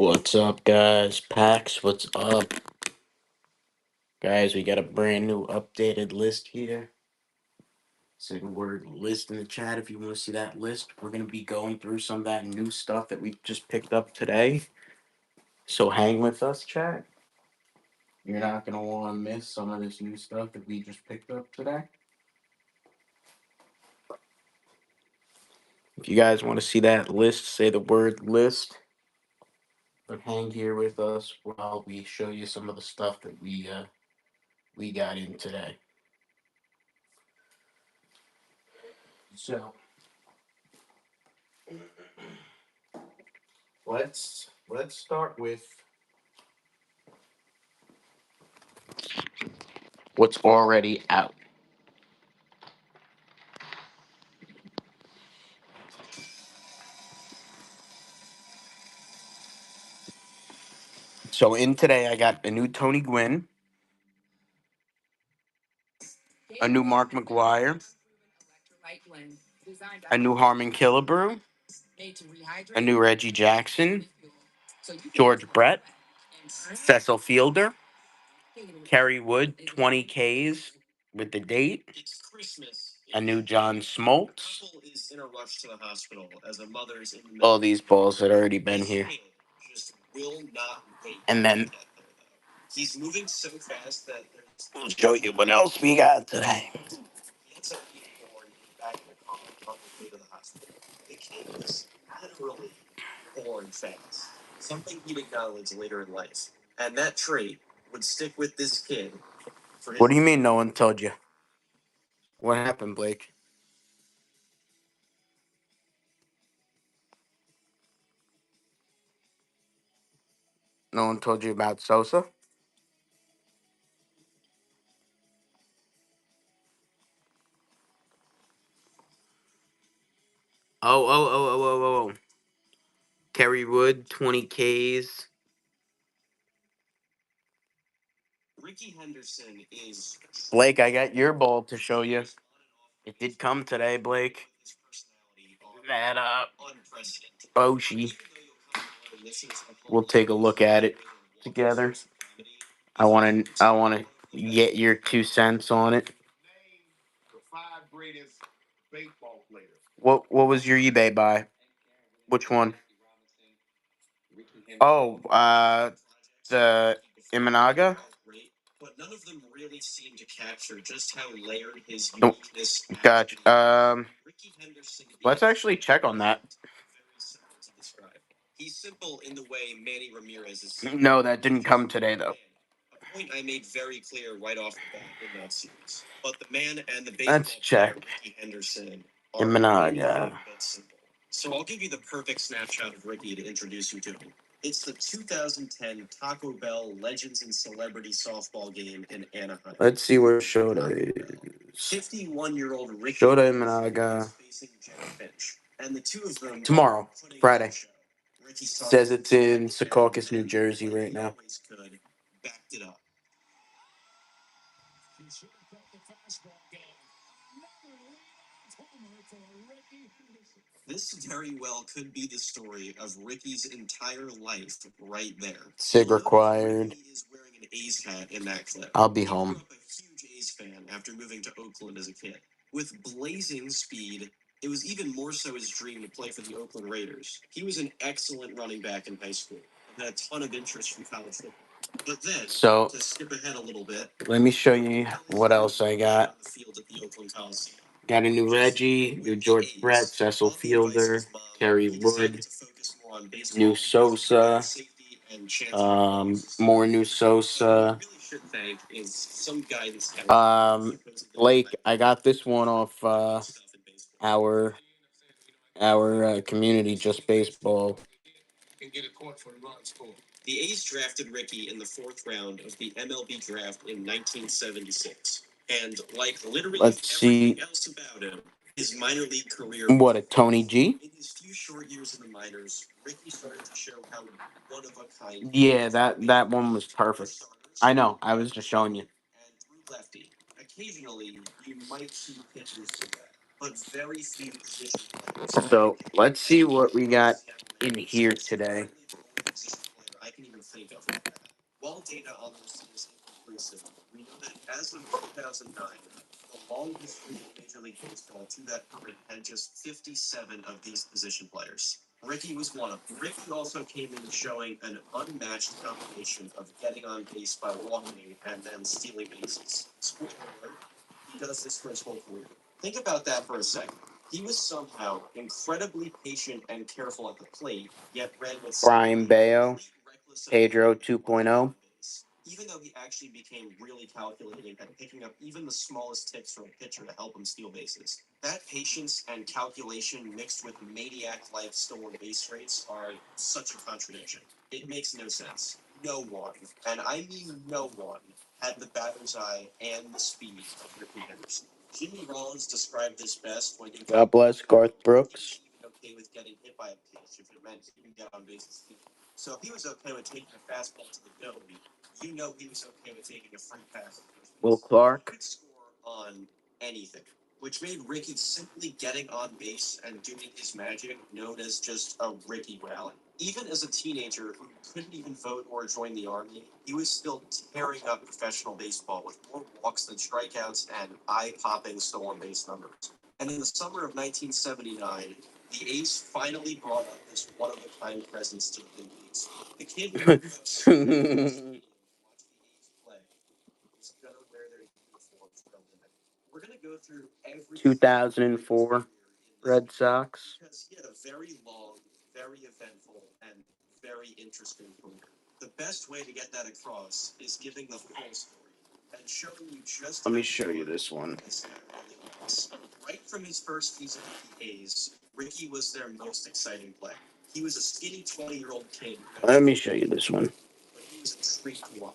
What's up, guys? Pax, what's up? Guys, we got a brand new updated list here. Say the word list in the chat if you want to see that list. We're going to be going through some of that new stuff that we just picked up today. So hang with us, chat. You're not going to want to miss some of this new stuff that we just picked up today. If you guys want to see that list, say the word list. But hang here with us while we show you some of the stuff that we got in today. So let's start with what's already out. So in today, I got a new Tony Gwynn, a new Mark McGuire, a new Harmon Killebrew, a new Reggie Jackson, George Brett, Cecil Fielder, Kerry Wood, 20 Ks with the date, a new John Smoltz. All these balls had already been here. And then we'll show you what else we got today. Something he'd acknowledge later in life. And that trait would stick with this kid. What do you mean no one told you? What happened, Blake? No one told you about Sosa? Oh. Kerry Wood, 20 Ks. Ricky Henderson is. Blake, I got your ball to show you. It did come today, Blake. That Boshi. We'll take a look at it together. I wanna get your 2 cents on it. What was your eBay buy? Which one? Oh, the Imanaga. But none of them really seem to capture just how layered his uniqueness. Gotcha. Let's actually check on that. He's simple in the way Manny Ramirez is. No, that didn't come today though. A point I made very clear right off the bat in that series. But the man and the baseball player Ricky Henderson are Imanaga. So I'll give you the perfect snapshot of Ricky to introduce you to him. It's the 2010 Taco Bell Legends and Celebrity softball game in Anaheim. Let's see where Shota is. 51-year-old Ricky Shota Imanaga. And the two of them tomorrow, Friday. Says it's in Secaucus, New Jersey right now. Backed it up. This very well could be the story of Ricky's entire life right there. Sig required. He is wearing an A's hat in that clip. I'll be home. He grew up a huge A's fan after moving to Oakland as a kid. With blazing speed, it was even more so his dream to play for the Oakland Raiders. He was an excellent running back in high school and had a ton of interest from college football. But then, to skip ahead a little bit, let me show you what else I got. Got a new Reggie, new George Brett, Cecil Fielder, Kerry Wood, new Sosa, more new Sosa. Blake, I got this one off our community, Just Baseball. The A's drafted Ricky in the 4th round of the MLB draft in 1976. And like literally everything else about him, his minor league career. What, a Tony G? In his few short years in the minors, Ricky started to show how one of a kind. Yeah, that one was perfect. I know. I was just showing you. And through lefty, occasionally you might see pitches to that, but very few position players. So let's see what we got in here today. can even think of like that. While data on this is inconclusive, we know that as of 2009, the long history of Major League Baseball to that point had just 57 of these position players. Ricky was one of them. Ricky also came in showing an unmatched combination of getting on base by walking and then stealing bases. Spoiler alert, he does this for his whole career. Think about that for a second. He was somehow incredibly patient and careful at the plate, yet ran with Brian Bayo, Pedro 2.0. Even though he actually became really calculating and picking up even the smallest tips from a pitcher to help him steal bases. That patience and calculation mixed with maniac-like stolen base rates are such a contradiction. It makes no sense. No one, and I mean no one, had the batter's eye and the speed of Ricky Henderson. Jimmy Rollins described this best when he God bless Garth Brooks. He was okay with getting hit by a pitch if it meant he could get on bases. So if he was okay with taking a fastball to the belly, you know he was okay with taking a free pass. Will Clark could score on anything, which made Ricky simply getting on base and doing his magic known as just a Ricky rally. Even as a teenager who couldn't even vote or join the army, he was still tearing up professional baseball with more walks than strikeouts and eye-popping stolen base numbers. And in the summer of 1979, the A's finally brought up this one-of-a-kind presence to the big leagues. The kid who grew up so watched the A's play is gonna wear their uniforms for a living. We're gonna go through every 2004 Red Sox because he had a very long, very eventful, and very interesting career. The best way to get that across is giving the full story and showing you just. Let me show you this one. Right from his first season with the A's, Ricky was their most exciting player. He was a skinny 20-year-old kid. Let me show you this one. But he was a treat to watch.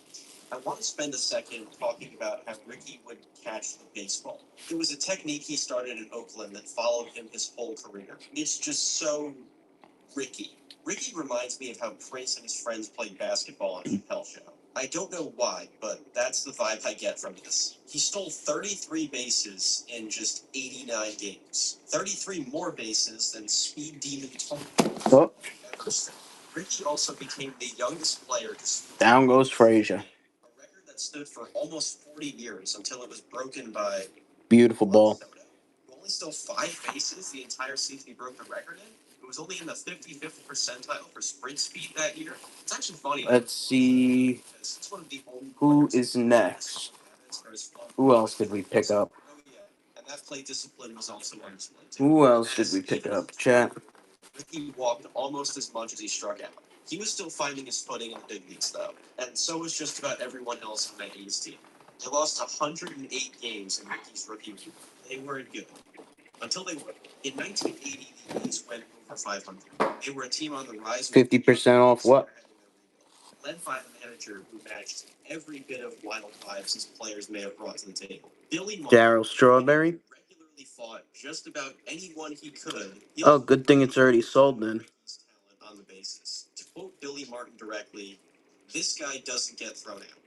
I want to spend a second talking about how Ricky would catch the baseball. It was a technique he started in Oakland that followed him his whole career. It's just so Ricky. Ricky reminds me of how Prince and his friends played basketball on Chappelle Show. I don't know why, but that's the vibe I get from this. He stole 33 bases in just 89 games. 33 more bases than Speed Demon Tony ever stole. Ricky also became the youngest player to down goes Frazier. A record that stood for almost 40 years until it was broken by beautiful ball. Who only stole 5 bases the entire season he broke the record in. It was only in the 55th percentile for sprint speed that year. It's actually funny. Let's see who is next. Who else did we pick up? Oh yeah, and that play discipline was also on display too. Who else did we pick up? Chat. Ricky walked almost as much as he struck out. He was still finding his footing in the big leagues though, and so was just about everyone else on that A's team. They lost 108 games in Ricky's rookie year. They weren't good. Until they were. In 1980, the A's went over 500. They were a team on the rise. 50% off what? Led by a manager who matched every bit of wild vibes his players may have brought to the table. Billy Martin. Darryl Strawberry regularly fought just about anyone he could. Oh, good thing it's already sold then. On the basis. To quote Billy Martin directly, this guy doesn't get thrown out.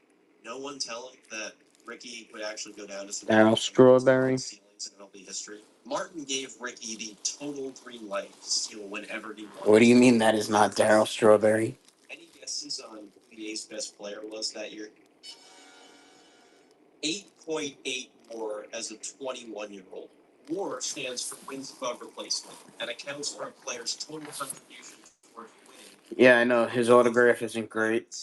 No one tell him that Ricky would actually go down as the Darryl Strawberry ceilings in MLB history. Martin gave Ricky the total green light to steal whenever he wanted. What do you mean that is not Darryl Strawberry? Any guesses on who the A's best player was that year? 8.8 WAR as a 21-year-old. WAR stands for wins above replacement and accounts for a player's total contribution towards winning. Yeah, I know. His autograph isn't great.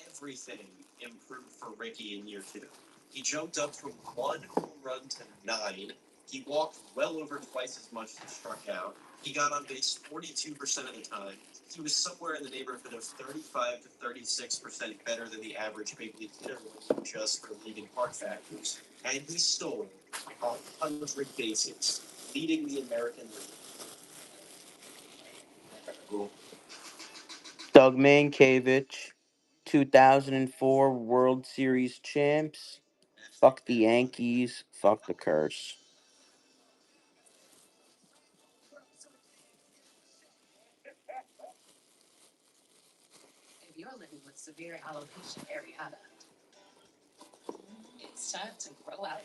Everything improved for Ricky in year 2. He jumped up from 1 home run to 9. He walked well over twice as much as he struck out. He got on base 42% of the time. He was somewhere in the neighborhood of 35 to 36% better than the average big league hitter just for league and park factors. And he stole 100 bases, leading the American League. Doug Mankiewicz, 2004 World Series champs. Fuck the Yankees. Fuck the curse. If you're living with severe alopecia areata, it's time to grow out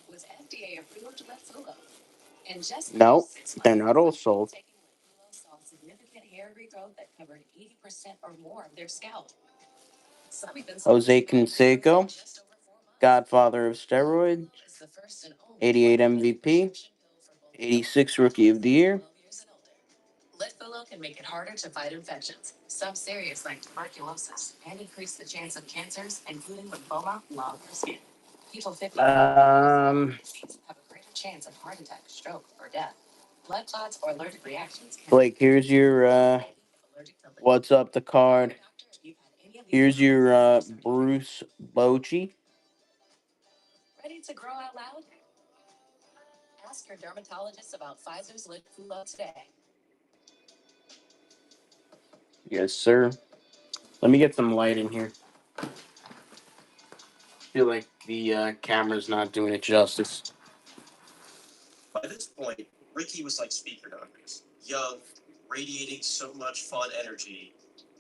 with FDA approved Lexolo. No, they're not all sold. Jose Canseco, Godfather of Steroids, 88 MVP, 86 Rookie of the Year. Blake, here's your what's up the card. Here's your Bruce Bochy. Yes, sir. Let me get some light in here. I feel like the camera's not doing it justice. By this point, Ricky was like speaker knockers. Young, radiating so much fun energy,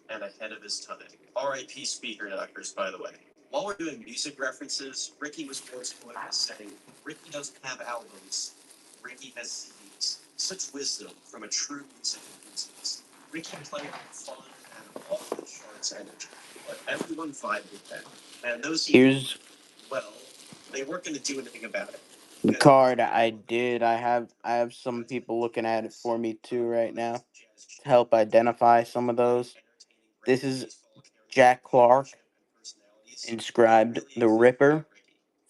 and ahead of his time. R.I.P. speaker knockers, by the way. While we're doing music references, Ricky was once quoted as saying, Ricky doesn't have albums, Ricky has CDs. Such wisdom from a true music enthusiast. Ricky played fun and off the charts energy, but everyone vibed with that. And those here's well, they weren't going to do anything about it. The card I have some people looking at it for me too right now to help identify some of those. This is Jack Clark, inscribed the Ripper.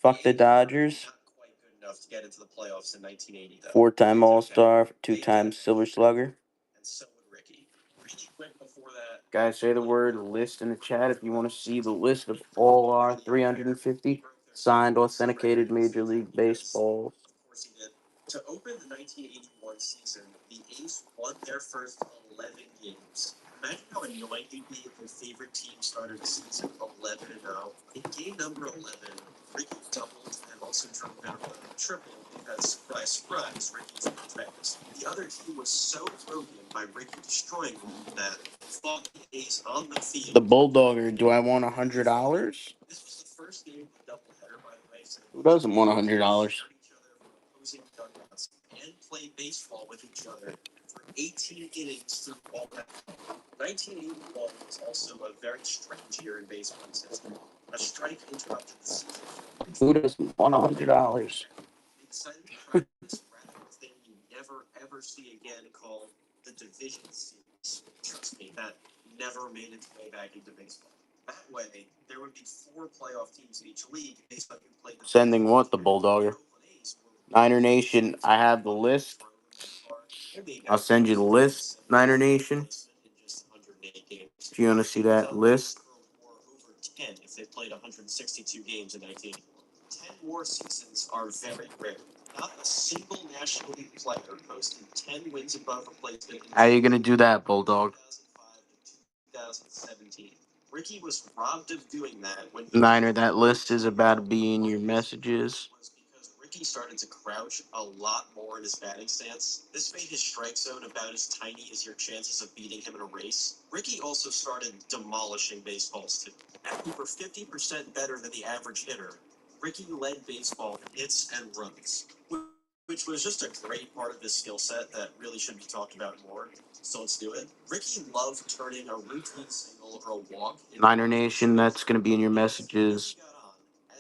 Fuck the Dodgers. 4-time All-Star, 2-time Silver Slugger. Guys, say the word list in the chat if you want to see the list of all our 350 signed, authenticated Major League Baseball. To open the 1981 season, the A's won their first 11 games. Imagine how annoying you'd be if your favorite team started the season 11-0. In game number 11, Ricky doubled and also drove down a triple because, surprise, Ricky's fast. The other team was so broken by Ricky destroying them that fought the A's on the field. The Bulldogger, do I want $100? This was the first game of the doubleheader, by the way. So who doesn't want $100? And play baseball with each other for 18 innings through all that. 1981 was also a very strange year in baseball system. A strike interrupted the season. Who doesn't want $100? Exciting practice rather thing you never ever see again called the Division Series. Trust me, that never made its way back into baseball. That way, there would be 4 playoff teams in each league based on who played the sending what, the Bulldogger? Niner Nation, I have the list. I'll send you the list, Niner Nation. If you want to see that list. 10 if they played 162 games in 1984. 10 war seasons are very rare. Not a single National League player posted 10 wins above replacement. How are you going to do that, Bulldog? 2017. Ricky was robbed of doing that when Niner, that list is about to be in your messages. Because Ricky started to crouch a lot more in his batting stance. This made his strike zone about as tiny as your chances of beating him in a race. Ricky also started demolishing baseballs too. At over 50% better than the average hitter, Ricky led baseball in hits and runs, which was just a great part of his skill set that really should be talked about more. So let's do it. Ricky loved turning a routine single or a walk. Niner Nation, that's going to be in your messages.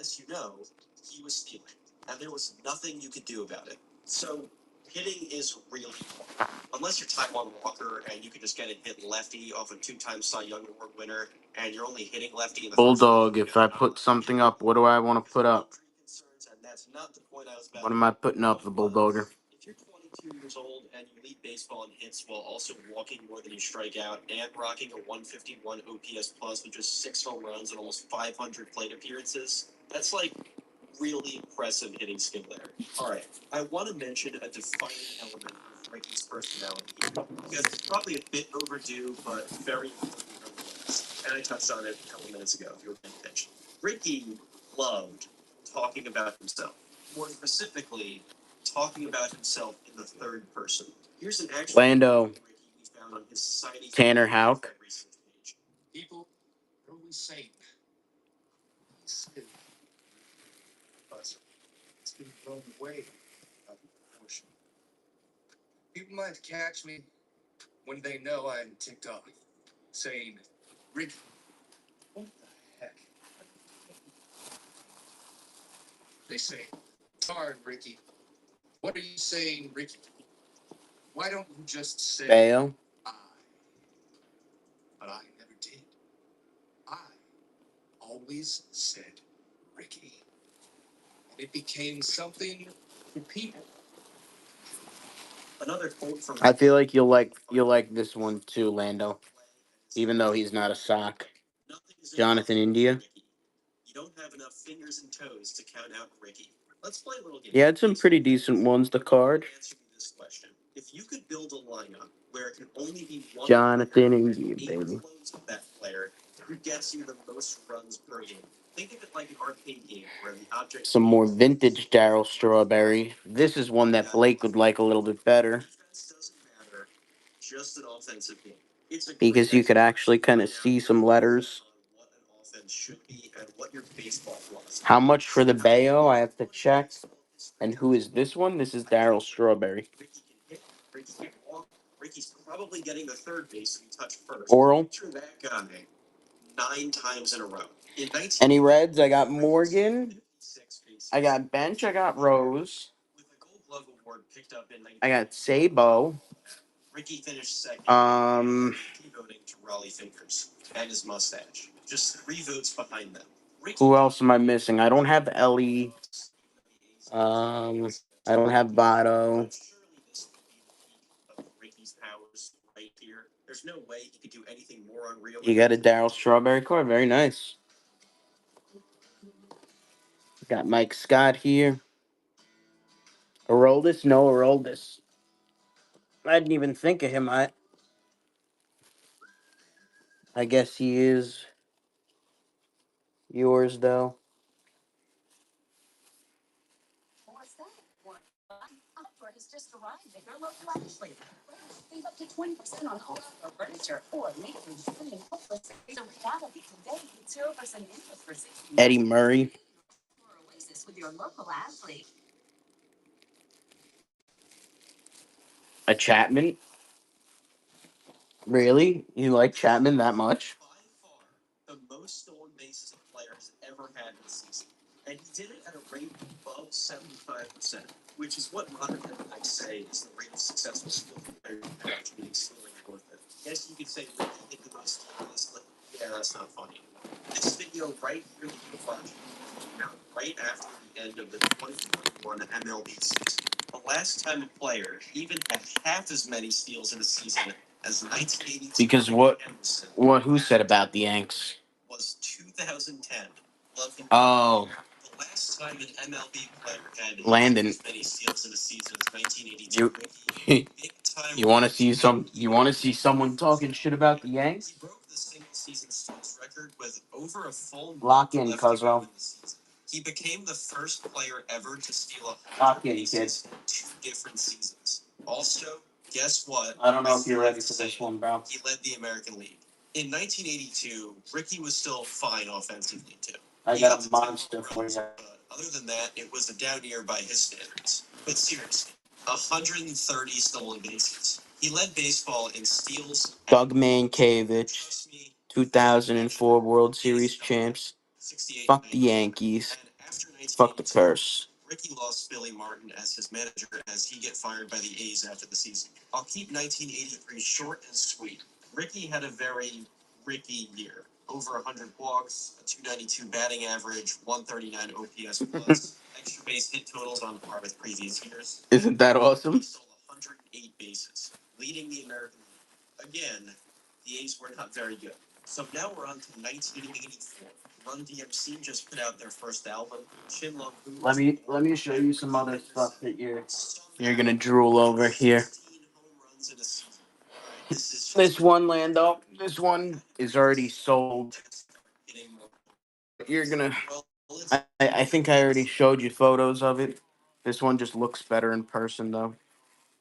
As you know, he was stealing, and there was nothing you could do about it. So hitting is really hard. Unless you're Taiwan Walker and you can just get it hit lefty off a 2-time Cy Young Award winner, and you're only hitting lefty in the Bulldog, if I put something up, what do I want to put up? What am I putting up, the Bulldogger? If you're 22 years old and you lead baseball in hits while also walking more than you strike out and rocking a 151 OPS plus with just 6 home runs and almost 500 plate appearances, that's like really impressive hitting skill there. All right, I want to mention a defining element of Ricky's personality because it's probably a bit overdue, but very important nonetheless. And I touched on it a couple minutes ago if you were paying attention. Ricky loved talking about himself. More specifically, talking about himself in the third person. Here's an actual Lando Ricky we found on his Society Tanner Houck. People always say it's been thrown away by the proportion. People might catch me when they know I'm ticked off, saying, Ricky, what the heck? They say, darn, Ricky, what are you saying, Ricky? Why don't you just say Bayo. I? But I never did. I always said Ricky. And it became something for people. Another quote from I feel like you'll like this one too, Lando. Even though he's not a sock. Jonathan India. You don't have enough fingers and toes to count out Ricky. Let's play a little game. He had some pretty decent ones, the card. Answer me this question. If you could build a lineup where it can only be one Jonathan player, India, eight baby. clones of that player, who gets you the most runs per game? Think of it like an arcade game where the object Some more vintage Daryl Strawberry. This is one that Blake would like a little bit better defense doesn't matter, just an offensive game. It's a because you could actually kind of see some letters. what an offense should be and what your baseball philosophy. How much for the Bayo? I have to check. And who is this one? This is Daryl Strawberry. Ricky can hit. Ricky can walk. Ricky's probably getting the third base if he touched first. Oral. Picture that guy 9 times in a row. In 19 Any Reds? I got Morgan. I got Bench. I got Rose. with the Gold Glove Award picked up in I got Sabo. Ricky finished second. Voting to Raleigh Fingers and his mustache. Just 3 votes behind them. Ricky Who else am I missing? I don't have Ellie. I don't have Votto. Surely this would be the peak of Ricky's powers right here. There's no way he could do anything more unreal. You got a Daryl Strawberry card. Very nice. Got Mike Scott here. Aroldis? No, Aroldis. I didn't even think of him. I guess he is yours, though. Eddie Murray. A Chapman? Really? You like Chapman that much? By far, the most stolen bases a player has ever had this season. And he did it at a rate above 75%, which is what modern analytics say is the rate of successful skill player average, meaning stealing worth it. Yes, you could say Ricky hit the most steals, but yeah, that's not funny. This video right here that you're watching came out right after the end of the 2021 MLB season. The last time a player even had half as many steals in a season as 1982 Because who said about the Yanks? was 2010. Oh, The last time an MLB player had Landon. as many steals in a season as 1982. You Big time. you want to see some? You want to see someone talking shit about the Yanks? He broke the single season steals record with over a full Lock in, left to go Cuzzo. in the season. He became the first player ever to steal 100 Lock in, bases in 2 different seasons. Also, guess what? I don't know if you're ready for this one, bro. He led the American League. In 1982, Ricky was still fine offensively too. I He got a to 10 monster home for runs, you. but other than that, it was a down year by his standards. But seriously, 130 stolen bases. He led baseball in steals. Doug Mankiewicz, Trust me, 2004 World Series champs. 68. Fuck the Yankees. And after Fuck the 1982, curse. Ricky lost Billy Martin as his manager as he get fired by the A's after the season. I'll keep 1983 short and sweet. Ricky had a very Ricky year. Over 100 walks, a 292 batting average, 139 OPS plus, extra base hit totals on par with previous years. Isn't that He awesome? stole 108 bases, leading the American League. Again, the A's were not very good. So now we're on to 1984. Run DMC just put out their first album. Chin Lung Hu. Let me show you some other stuff that you're gonna drool over here. 16 home runs in a season. All right, this is just This one, Lando. This one is already sold. getting more. You're gonna. Well, it's I think I already showed you photos of it. This one just looks better in person, though.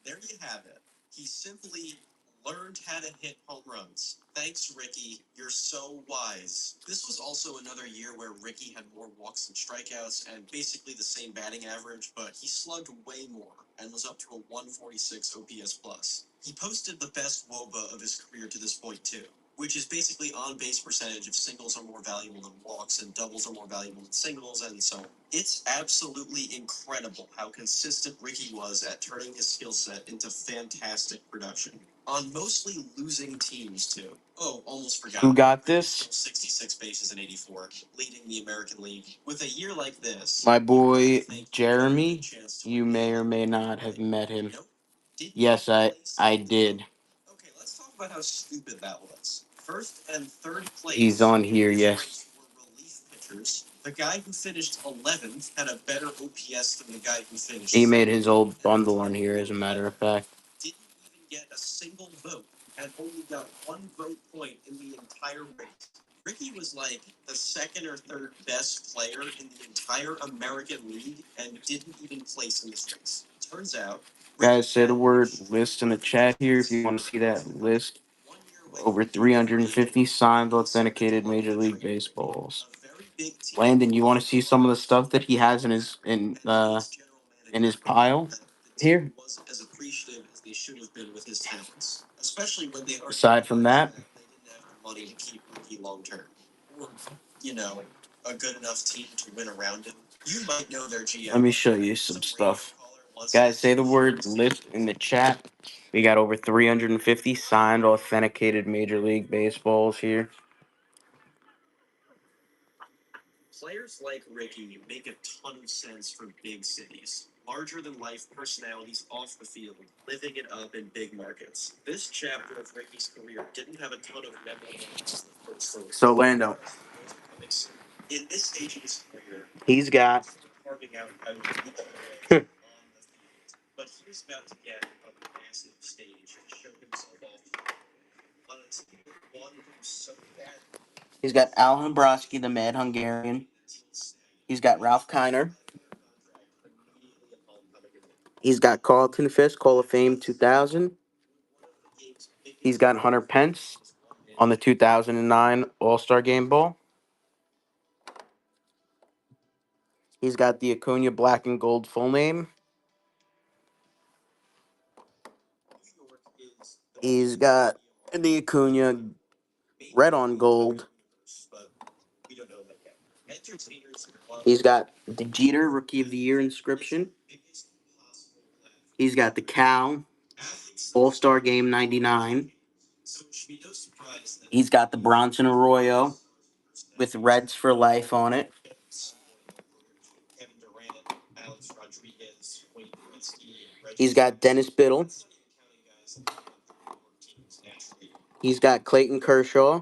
there you have it. He simply learned how to hit home runs. Thanks, Ricky. You're so wise. This was also another year where Ricky had more walks and strikeouts and basically the same batting average, but he slugged way more and was up to a 146 OPS plus. He posted the best WOBA of his career to this point too, which is basically on base percentage if singles are more valuable than walks and doubles are more valuable than singles, and so on. It's absolutely incredible how consistent Ricky was at turning his skill set into fantastic production. On mostly losing teams too. Oh, almost forgot. Who got Ricky this? stole 66 bases in 84, leading the American League. With a year like this, My you really boy think you have a Jeremy, good chance to you win may or may the not have League. met him. Nope. Didn't Yes, even place I in the did. vote. Okay, let's talk about how stupid that was. First and third place. He's on here, in this yes. race were relief pitchers. The guy who finished 11th had a better OPS than the guy who finished. He made his old And the bundle guy on who here, as a matter of fact. didn't even get a single vote and only got one vote point in the entire race. Ricky was like the second or third best player in the entire American League and didn't even place in this race. Turns out, Guys, say the word list in the chat here if you want to see that list. Over 350 signed, authenticated Major League Baseballs. Landon, you want to see some of the stuff that he has in his pile here? Wasn't as appreciative as they should have been with his talents, especially when they Aside from that, they didn't have the money to keep Ricky long term, or a good enough team to win around him. You might know their GM. let me show you some stuff. Guys, say the word list in the chat. We got over 350 signed, authenticated Major League Baseballs here. Players like Ricky make a ton of sense for big cities. Larger than life personalities off the field, living it up in big markets. This chapter of Ricky's career didn't have a ton of memorable moments in the first. So, Lando, Those are coming soon. In this stage of his career, he's got carving out how unique he was on the field. But he's about to get a massive stage to show himself off on a team one who's so bad. he's got Al Hambroski, the Mad Hungarian. He's got Ralph Kiner. He's got Carlton Fisk, Hall of Fame 2000. He's got Hunter Pence on the 2009 All-Star Game Ball. He's got the Acuna black and gold full name. He's got the Acuna red on gold. He's got the Jeter Rookie of the Year inscription. He's got the Cal All-Star Game 99. He's got the Bronson Arroyo with Reds for Life on it. He's got Dennis Biddle. He's got Clayton Kershaw.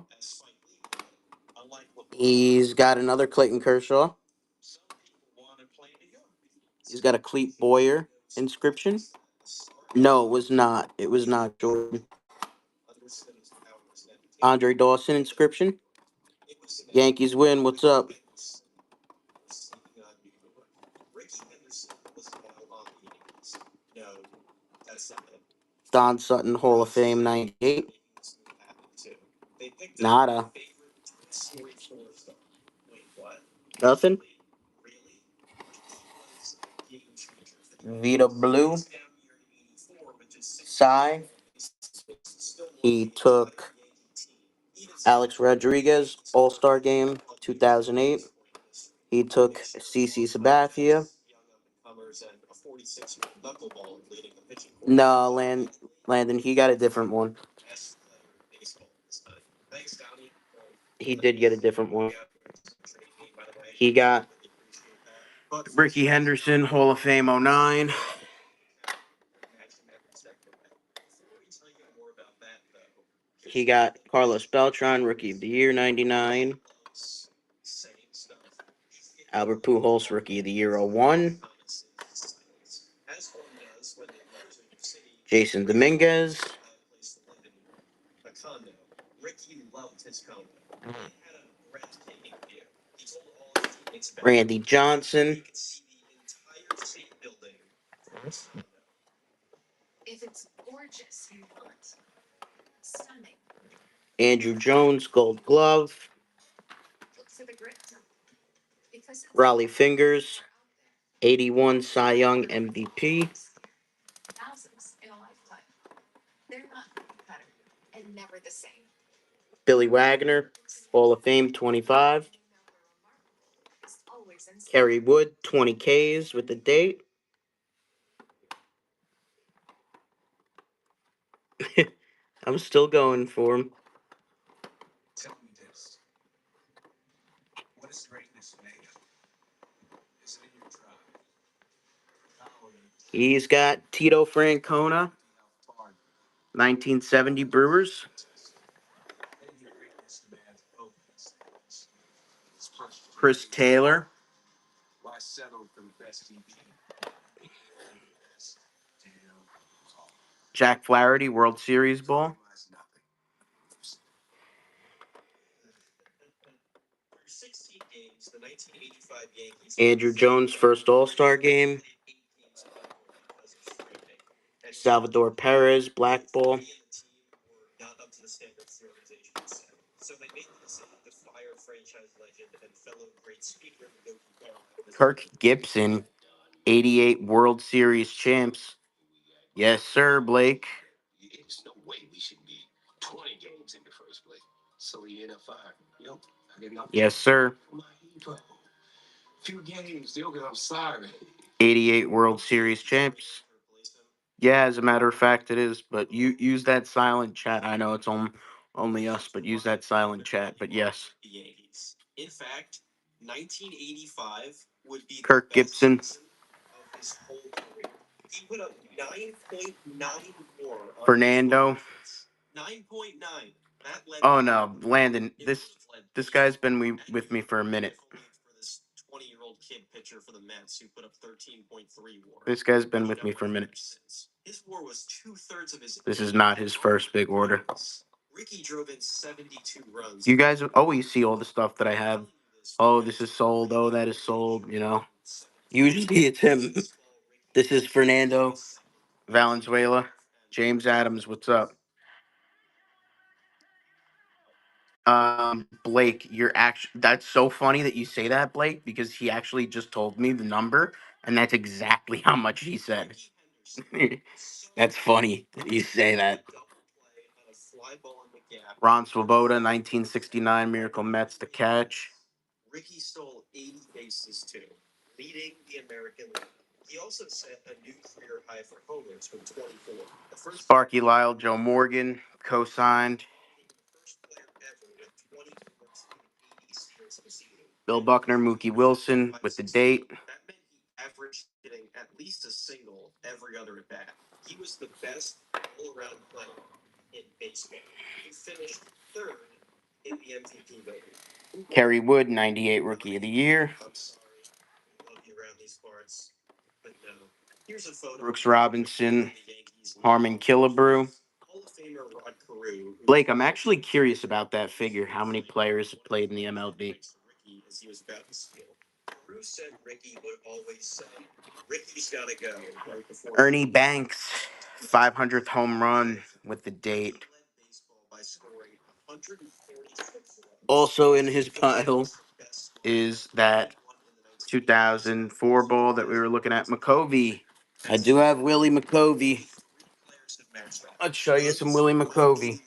He's got another Clayton Kershaw. He's got a Clete Boyer inscription. No, it was not. It was not Jordan. Andre Dawson inscription. Yankees win. What's up? Don Sutton Hall of Fame 98. Nada. Nothing. Vita Blue. Cy. He took Alex Rodriguez, All-Star Game, 2008. He took CC Sabathia. No, Landon, he got a different one. He did get a different one. He got Ricky Henderson, Hall of Fame 09. He got Carlos Beltran, Rookie of the Year 99. Albert Pujols, Rookie of the Year 01. Jason Dominguez. Randy Johnson. Andrew Jones, Gold Glove. Raleigh Fingers, 81 Cy Young MVP. Billy Wagner, Hall of Fame, 25. Kerry Wood, 20 Ks with the date. I'm still going for him. He's got Tito Francona, 1970 Brewers. Chris Taylor. Jack Flaherty, World Series ball. Andrew Jones, first All-Star game. Salvador Perez, black ball. Kirk Gibson, 88 World Series champs. Yes, sir, Blake. Yes, sir. 88 World Series champs. Yeah, as a matter of fact, it is. But you use that silent chat. I know it's only us, but use that silent chat. But yes. In fact, 1985 would be Kirk Gibson. Of his whole career. He put up 9.9 more. Fernando. 9.9. Oh no, Landon. This guy's been with me for a minute. This guy's been with me for a minute. This is not his first big order. You guys always see all the stuff that I have. Oh, this is sold. Oh, that is sold. You know. Usually it's him. This is Fernando Valenzuela. James Adams, what's up? Blake, that's so funny that you say that, Blake, because he actually just told me the number, and that's exactly how much he said. That's funny that you say that. Ron Swoboda, 1969 Miracle Mets, the catch. Ricky stole 80 bases too, leading the American League. He also set a new career high for homers from 24. Sparky Lyle, Joe Morgan, co-signed. Bill Buckner, Mookie Wilson with the date. That meant he averaged getting at least a single every other at bat. He was the best all-around player in baseball. He finished third in the MVP voting. Kerry Wood, 98 Rookie of the Year. I'm sorry, I love you around these parts, but no. Here's a photo. Brooks Robinson, Harmon Killebrew. Hall of Famer Rod Carew. Blake, I'm actually curious about that figure. How many players have played in the MLB? As he was about to steal. Carew said Ricky would always say, Ricky's got to go. Right before Ernie Banks, 500th home run with the date. Also in his pile is that 2004 ball that we were looking at, McCovey. I do have Willie McCovey. Let's show you some Willie McCovey.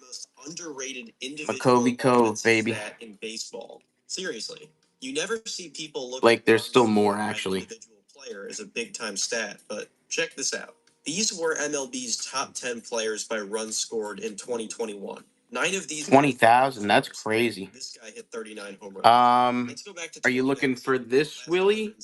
McCovey Cove, baby. In baseball. Seriously. You never see people look like there's still more, actually. Individual player is a big time stat, but check this out. These were MLB's top 10 players by runs scored in 2021. 9 of these 20,000. That's crazy. This guy hit 39 home runs. Let's go back to. Are you looking for this Willie?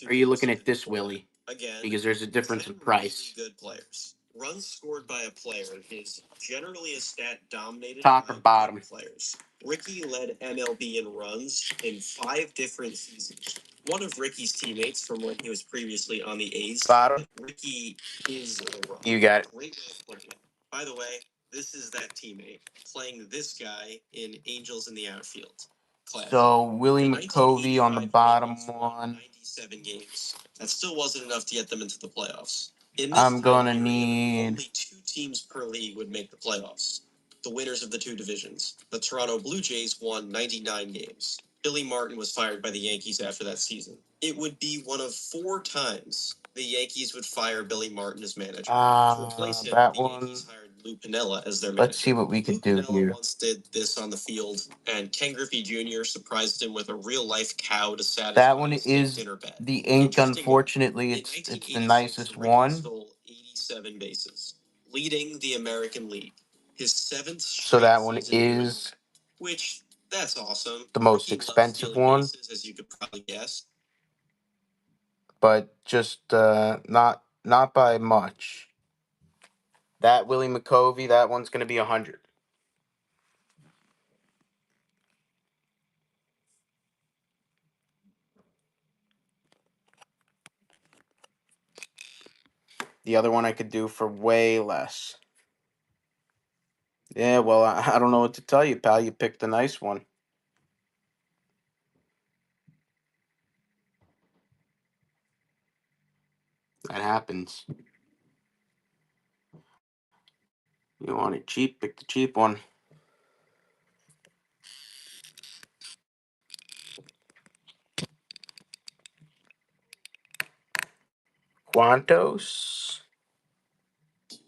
Or are you looking at this Willie? Again, because there's a difference in price. Really good players. Runs scored by a player is generally a stat dominated top or bottom players. Ricky led MLB in runs in 5 different seasons. One of Ricky's teammates from when he was previously on the A's. Bottom. Ricky is a run. You got it. Great way of putting it. By the way, this is that teammate playing this guy in Angels in the Outfield. Classic. So Willie McCovey on the bottom one. 97 games. That still wasn't enough to get them into the playoffs. I'm gonna need only 2 teams per league would make the playoffs. The winners of the 2 divisions. The Toronto Blue Jays won 99 games. Billy Martin was fired by the Yankees after that season. It would be one of 4 times the Yankees would fire Billy Martin as manager. To replace him, the Yankees hired Lou Piniella as their manager. Let's see what we can do here. Once did this on the field, and Ken Griffey Jr. surprised him with a real-life cow to satisfy that one is dinner bet. The ink, unfortunately, it's the nicest one. Stole 87 bases, leading the American League. His seventh. So that one is, which that's awesome. The most expensive one, bases, as you could probably guess. But just not by much. That Willie McCovey, that one's going to be 100. The other one I could do for way less. Yeah, well, I don't know what to tell you, pal. You picked the nice one. That happens. You want it cheap, pick the cheap one. Quantos?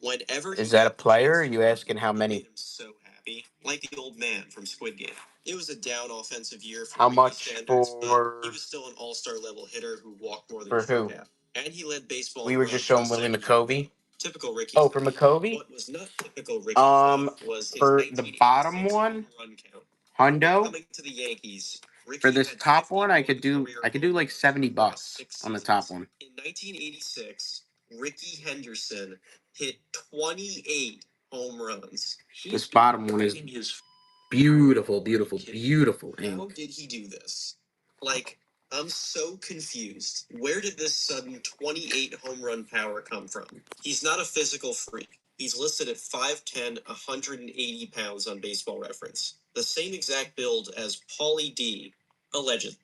Whenever is that a player? Or are you asking how many? Made him so happy, like the old man from Squid Game. It was a down offensive year for How Ricky much standards, for? but he was still an all-star level hitter who walked more than For who? and he led baseball. We were just showing Willie McCovey. Typical Ricky. Oh, for McCovey? What was not typical Ricky was his for the bottom one, run count. Hundo. Coming to the Yankees, Ricky For this had top one, I 51 could do like $70 on the top one. In 1986, Ricky Henderson hit 28 home runs. This bottom one is beautiful, beautiful, beautiful How ink. did he do this? Like, I'm so confused. Where did this sudden 28 home run power come from? He's not a physical freak. He's listed at 5'10", 180 pounds on Baseball Reference. The same exact build as Paulie D, alleged.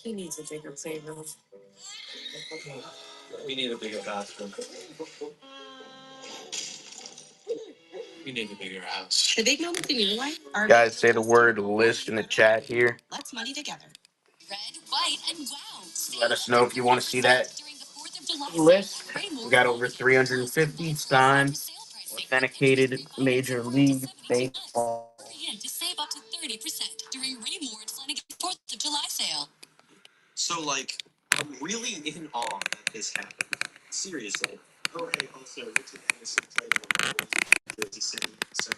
He needs a bigger playroom. We need a bigger bathroom. We need a bigger house. Should they know what's in your life? Guys, say the word list in the chat here. Let's money together. Red, white, and wow. Let us know if you want to see that list. We got over 350 signed, authenticated Major League Baseball. To save up to 30% during Reward Flanagan 4th of July sale. So, like, I'm really in awe that this happened. Seriously. Oh, hey, also, Richard Henderson played in the Jersey City, so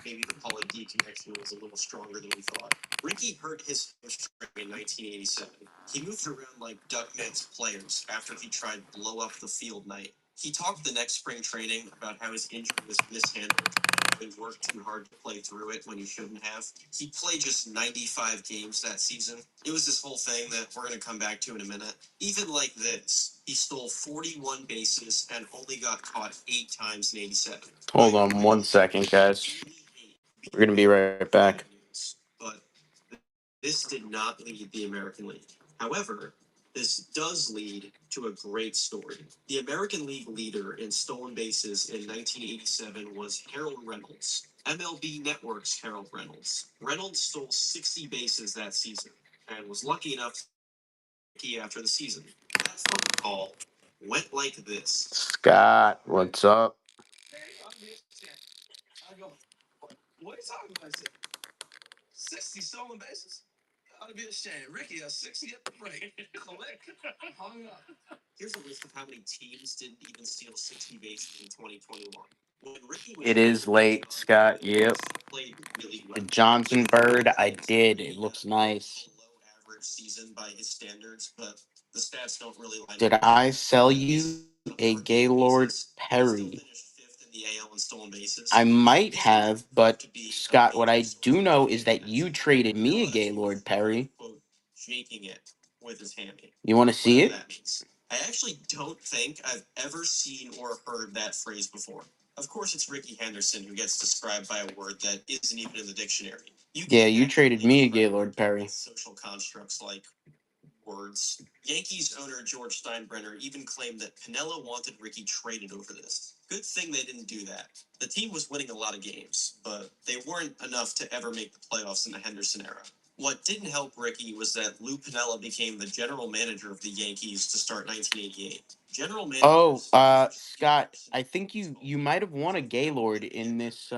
maybe the Paulie D connection was a little stronger than we thought. Ricky hurt his hamstring in 1987. He moved around like Duckman's players after he tried blow up the field night. He talked the next spring training about how his injury was mishandled and worked too hard to play through it when he shouldn't have. He played just 95 games that season. It was this whole thing that we're going to come back to in a minute. Even like this, he stole 41 bases and only got caught 8 times in 87. Hold on 1 second, guys. We're going to be right back. But this did not lead the American League. However, this does lead to a great story. The American League leader in stolen bases in 1987 was Harold Reynolds. MLB Network's Harold Reynolds. Reynolds stole 60 bases that season and was lucky enough to after the season. That phone call went like this. Scott, what's up? I go, what are you talking about? 60 stolen bases? Ought to be ashamed. Ricky has 60 at the break. Hung up. Here's a list of how many teams didn't even steal 60 bases in 2021. When Ricky was It is late, Scott. Yep. Played really well. The Johnson bird, I did. It looks nice. Low average season by his standards, but the stats don't really line up. Did I sell you a Gaylord Perry? I might have, but Scott, what I do know is that you traded me a Gaylord Perry. Shaking it with his hammy. You want to see it? I actually don't think I've ever seen or heard that phrase before. Of course, it's Ricky Henderson who gets described by a word that isn't even in the dictionary. You traded me a Gaylord Perry. Social constructs like words. Yankees owner George Steinbrenner even claimed that Piniella wanted Ricky traded over this. Good thing they didn't do that. The team was winning a lot of games, but they weren't enough to ever make the playoffs in the Henderson era. What didn't help Ricky was that Lou Piniella became the general manager of the Yankees to start 1988. Oh, Scott, I think you might have won a Gaylord in this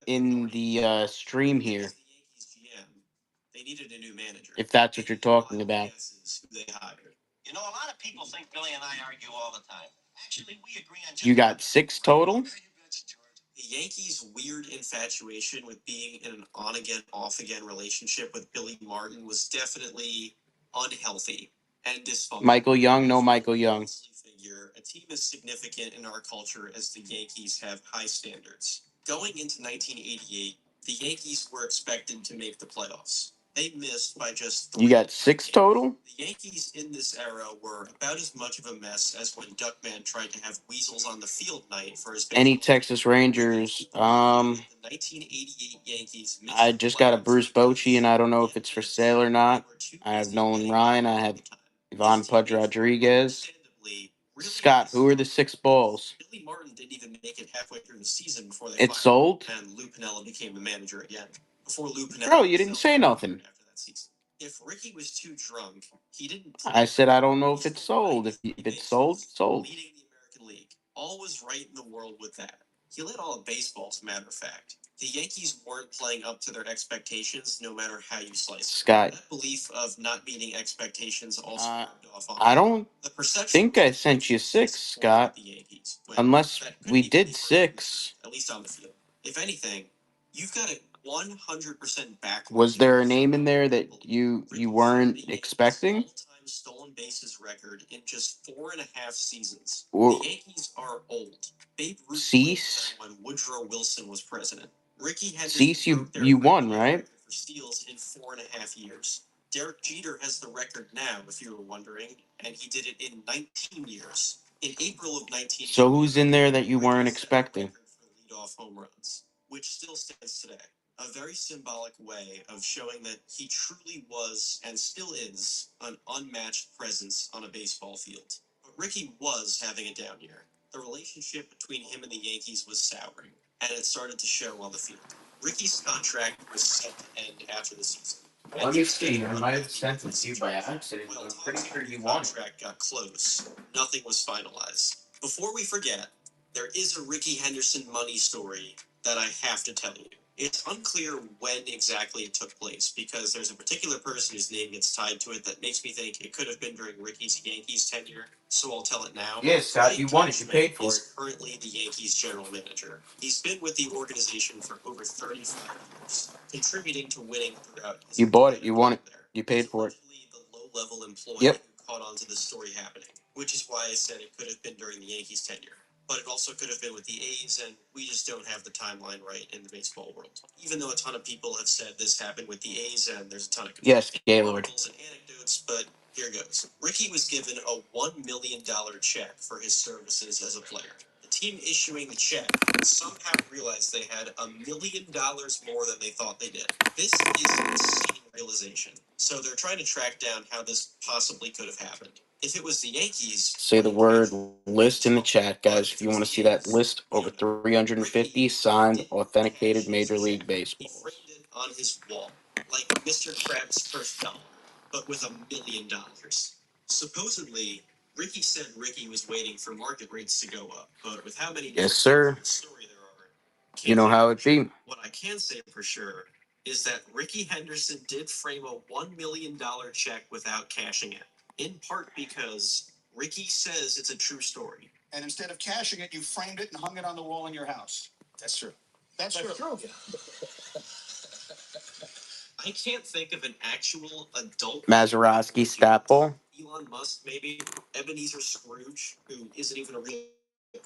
in the stream here. If that's what you're talking about. You know, a lot of people think Billy and I argue all the time. Actually, we agree on just You got 6 total? the Yankees' weird infatuation with being in an on again, off again relationship with Billy Martin was definitely unhealthy and dysfunctional. Michael Young, no Michael Young. Figure a team as significant in our culture as the Yankees have high standards. Going into 1988, the Yankees were expected to make the playoffs. They missed by just You got 6 total? The Yankees in this era were about as much of a mess as when Duckman tried to have weasels on the field night for his Any baseball. Texas Rangers? The 1988 Yankees missed I the just got a playoffs Bruce Bochy, and I don't know if because it's for sale or not. they were too I have busy Nolan winning Ryan. I have at the time. Ivan His Pudge teammates were Rodriguez. understandably really Scott, who are the pissed. 6 balls? Billy Martin didn't even make it halfway through the season before they It's fired sold? him, and Lou Piniella became the manager again. Before Lou Piniella Bro, you didn't himself say got nothing. fired after that season. If Ricky was too drunk, he didn't I play. said I don't know He if it's stole sold. If 93 it's sold, bases, it's sold. leading the American League. All was right in the world with that. He led all of baseball, as a matter of fact. The Yankees weren't playing up to their expectations, no matter how you slice it. Scott, That belief of not meeting expectations also rubbed off on I him. don't The perception think was I that the sent you Yankees 6, disappointed Scott. the Yankees, when Unless that couldn't we even be did further from the 6. truth, at least on the field. If anything, you've got it 100% backwards. Was there a name in there that you weren't expecting? All-time stolen bases record in just 4.5 seasons. Or The Yankees are old. Babe Ruth Cease? played them when Woodrow Wilson was president. Ricky Henderson Cease, you broke their won, right? record for steals in 4.5 years. Derek Jeter has the record now, if you were wondering, and he did it in 19 years. In April of 19. So who's in there that you weren't Ricky set a expecting? record for leadoff home runs, which still stands today. A very symbolic way of showing that he truly was and still is an unmatched presence on a baseball field. But Ricky was having a down year. The relationship between him and the Yankees was souring, and it started to show on the field. Ricky's contract was set to end after the season. Let me see. I might have sent it to you by accident, but While I'm pretty talks sure about you the won it. contract got close, nothing was finalized. Before we forget, there is a Ricky Henderson money story that I have to tell you. It's unclear when exactly it took place because there's a particular person whose name gets tied to it that makes me think it could have been during Ricky's Yankees tenure, so I'll tell it now. Yeah, Scott, you won it. You paid for is it. currently the Yankees general manager. He's been with the organization for over 35 years, contributing to winning throughout his You bought it. entire You won career it. there. You paid He's for it. allegedly the low-level employee Yep. who caught on to this story happening, which is why I said it could have been during the Yankees tenure. But it also could have been with the A's, and we just don't have the timeline right in the baseball world. Even though a ton of people have said this happened with the A's, and there's a ton of Yes, Gaylord. articles and anecdotes, but here goes. Ricky was given a $1 million check for his services as a player. The team issuing the check somehow realized they had $1 million more than they thought they did. This is an insane realization. So they're trying to track down how this possibly could have happened. If it was the Yankees, Say the word list in the chat, guys. If you want to see that list, over 350 signed, authenticated Major League he Baseball. framed it on his wall, like Mr. Krabs' first dollar, but with $1 million. Supposedly, Ricky said Ricky was waiting for market rates to go up, but with how many Yes, sir. story there are, You know how it be. what I can say for sure is that Ricky Henderson did frame a $1 million check without cashing it, in part because Ricky says it's a true story. And instead of cashing it, you framed it and hung it on the wall in your house. That's true. That's true. I can't think of an actual adult Mazeroski, Staple. Elon Musk, maybe. Ebenezer Scrooge, who isn't even a real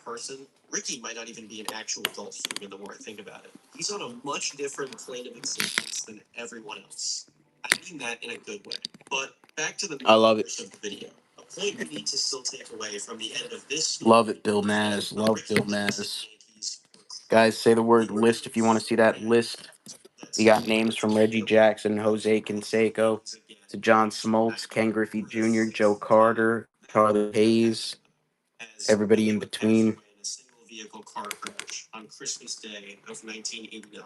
person. Ricky might not even be an actual adult human the more I think about it. He's on a much different plane of existence than everyone else. I mean that in a good way. But back to the I love it. of the video. A point we need to still take away from the end of this. Love it, Bill Maz. Love Bill Maz. Guys, say the word list if you want to see that list. We got names from Reggie Jackson, Jose Canseco, to John Smoltz, Ken Griffey Jr., Joe Carter, Charlie Hayes, everybody in between. In a single vehicle car crash on Christmas Day of 1989.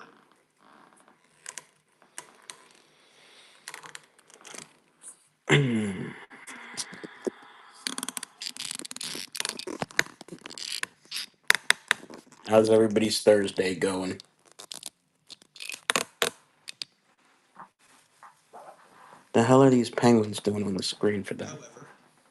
How's everybody's Thursday going? The hell are these Penguins doing on the screen for them? However,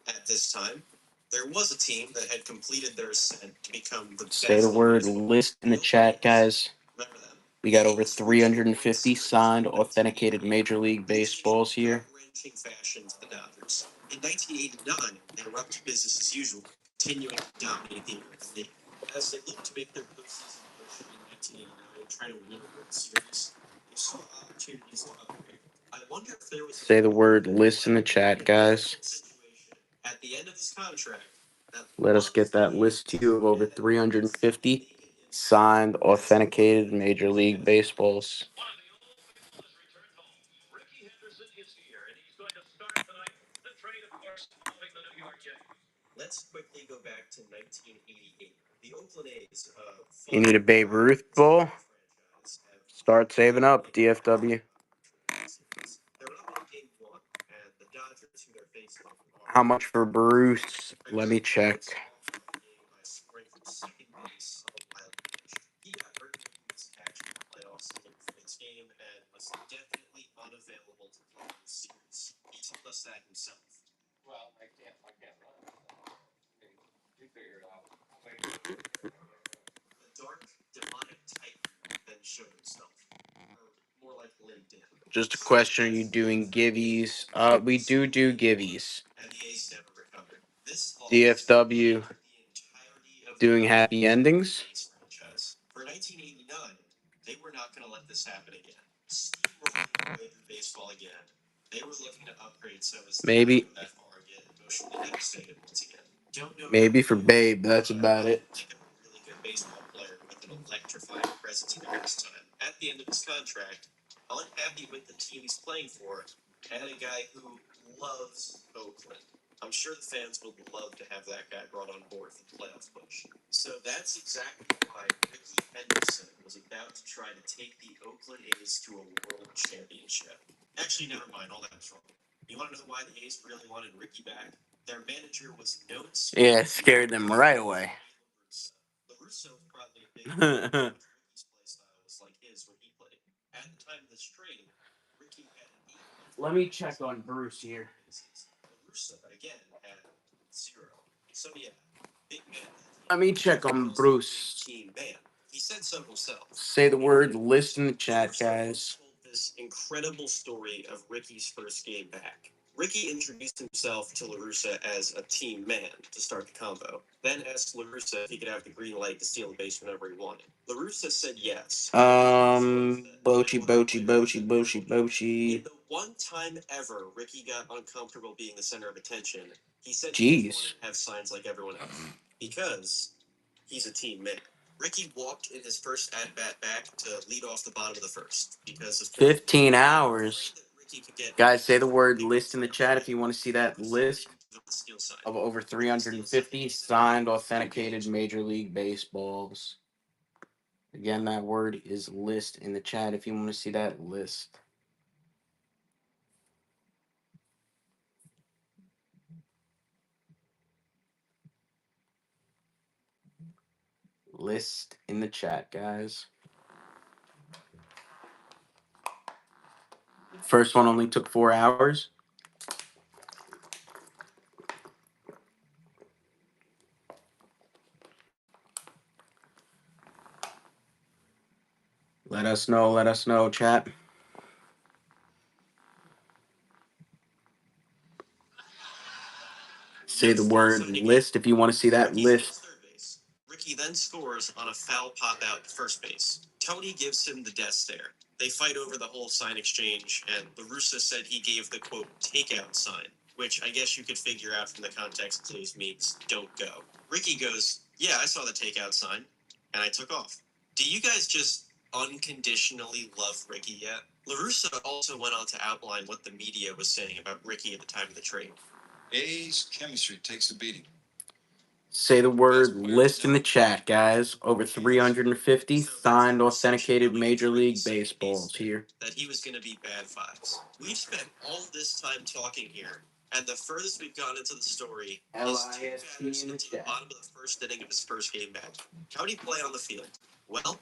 at this time, there was a team that had completed their ascent to become the Say best the word baseball. list in the chat, guys. Remember them. We got over 350 signed, authenticated Major League Baseballs here. Wrenching fashion to the Dodgers. In 1989, they were up to business as usual, continuing to dominate the American League. As they looked to make their postseason push in 1989 and try to win a World Series, they saw opportunities to upgrade. I wonder if there was Say the word list in the chat, guys. at the end of his contract. Let us get that list to you of over 350 signed, authenticated Major League Baseballs. Let's quickly go back to 1988. The Oakland A's. You need a Babe Ruth ball? Start saving up, DFW. How much for Bruce? Let me check. He got hurt in his actual playoffs in this game and was definitely unavailable to play in the series. He told us that himself. Well, I can't run. We figure it out. The dark, demonic type then showed himself. Or more like LinkedIn. Just a question, are you doing givvies? We do givvies. And the A's never recovered. This DFW doing happy endings. For 1989, they were not going to let this happen again. Steamrolling away through baseball again. They were looking to upgrade so as Maybe. that far again, emotionally devastated once again. Don't know Maybe for Babe, that's about it. a really good baseball player with an electrifying presence there this time. At the end of his contract, unhappy with the team he's playing for, and a guy who loves Oakland. I'm sure the fans would love to have that guy brought on board for the playoff push. So that's exactly why Ricky Henderson was about to try to take the Oakland A's to a world championship. Actually, never mind, all that's wrong. You want to know why the A's really wanted Ricky back? Their manager was known. Yeah, scared them right away. LaRusso probably a big Ricky's play style was like his when he played. At the time of this trade, Ricky had 8. Let me check on Bruce here. LaRusso again had 0. So yeah, big man. Let me check on Bruce. Team man. He said so himself. Say the word list in the chat, guys. This incredible story of Ricky's first game back. Ricky introduced himself to LaRussa as a team man to start the combo, then asked LaRussa if he could have the green light to steal the base whenever he wanted. LaRussa said yes. Bochi. The one time ever Ricky got uncomfortable being the center of attention, he said Jeez. he wanted to have signs like everyone else. Because he's a team man. Ricky walked in his first at-bat back to lead off the bottom of the first. Because of 15 hours. Guys, say the word list in the chat if you want to see that list of over 350 signed, authenticated Major League Baseballs. Again, that word is list in the chat if you want to see that list. List in the chat, guys. First one only took 4 hours. Let us know, chat. Say the word list if you want to see that list. Ricky then scores on a foul pop out to first base. Tony gives him the death stare. They fight over the whole sign exchange, and LaRussa said he gave the quote takeout sign, which I guess you could figure out from the context clues means don't go. Ricky goes, yeah, I saw the takeout sign, and I took off. Do you guys just unconditionally love Ricky yet? LaRussa also went on to outline what the media was saying about Ricky at the time of the trade. A's chemistry takes a beating. Say the word list in the chat, guys. Over 350 signed, authenticated Major League Baseballs here. That he was going to be bad vibes. We've spent all this time talking here, And the furthest we've gotten into the story is two batters into the bottom of the first inning of his first game back. How'd he play on the field? Well,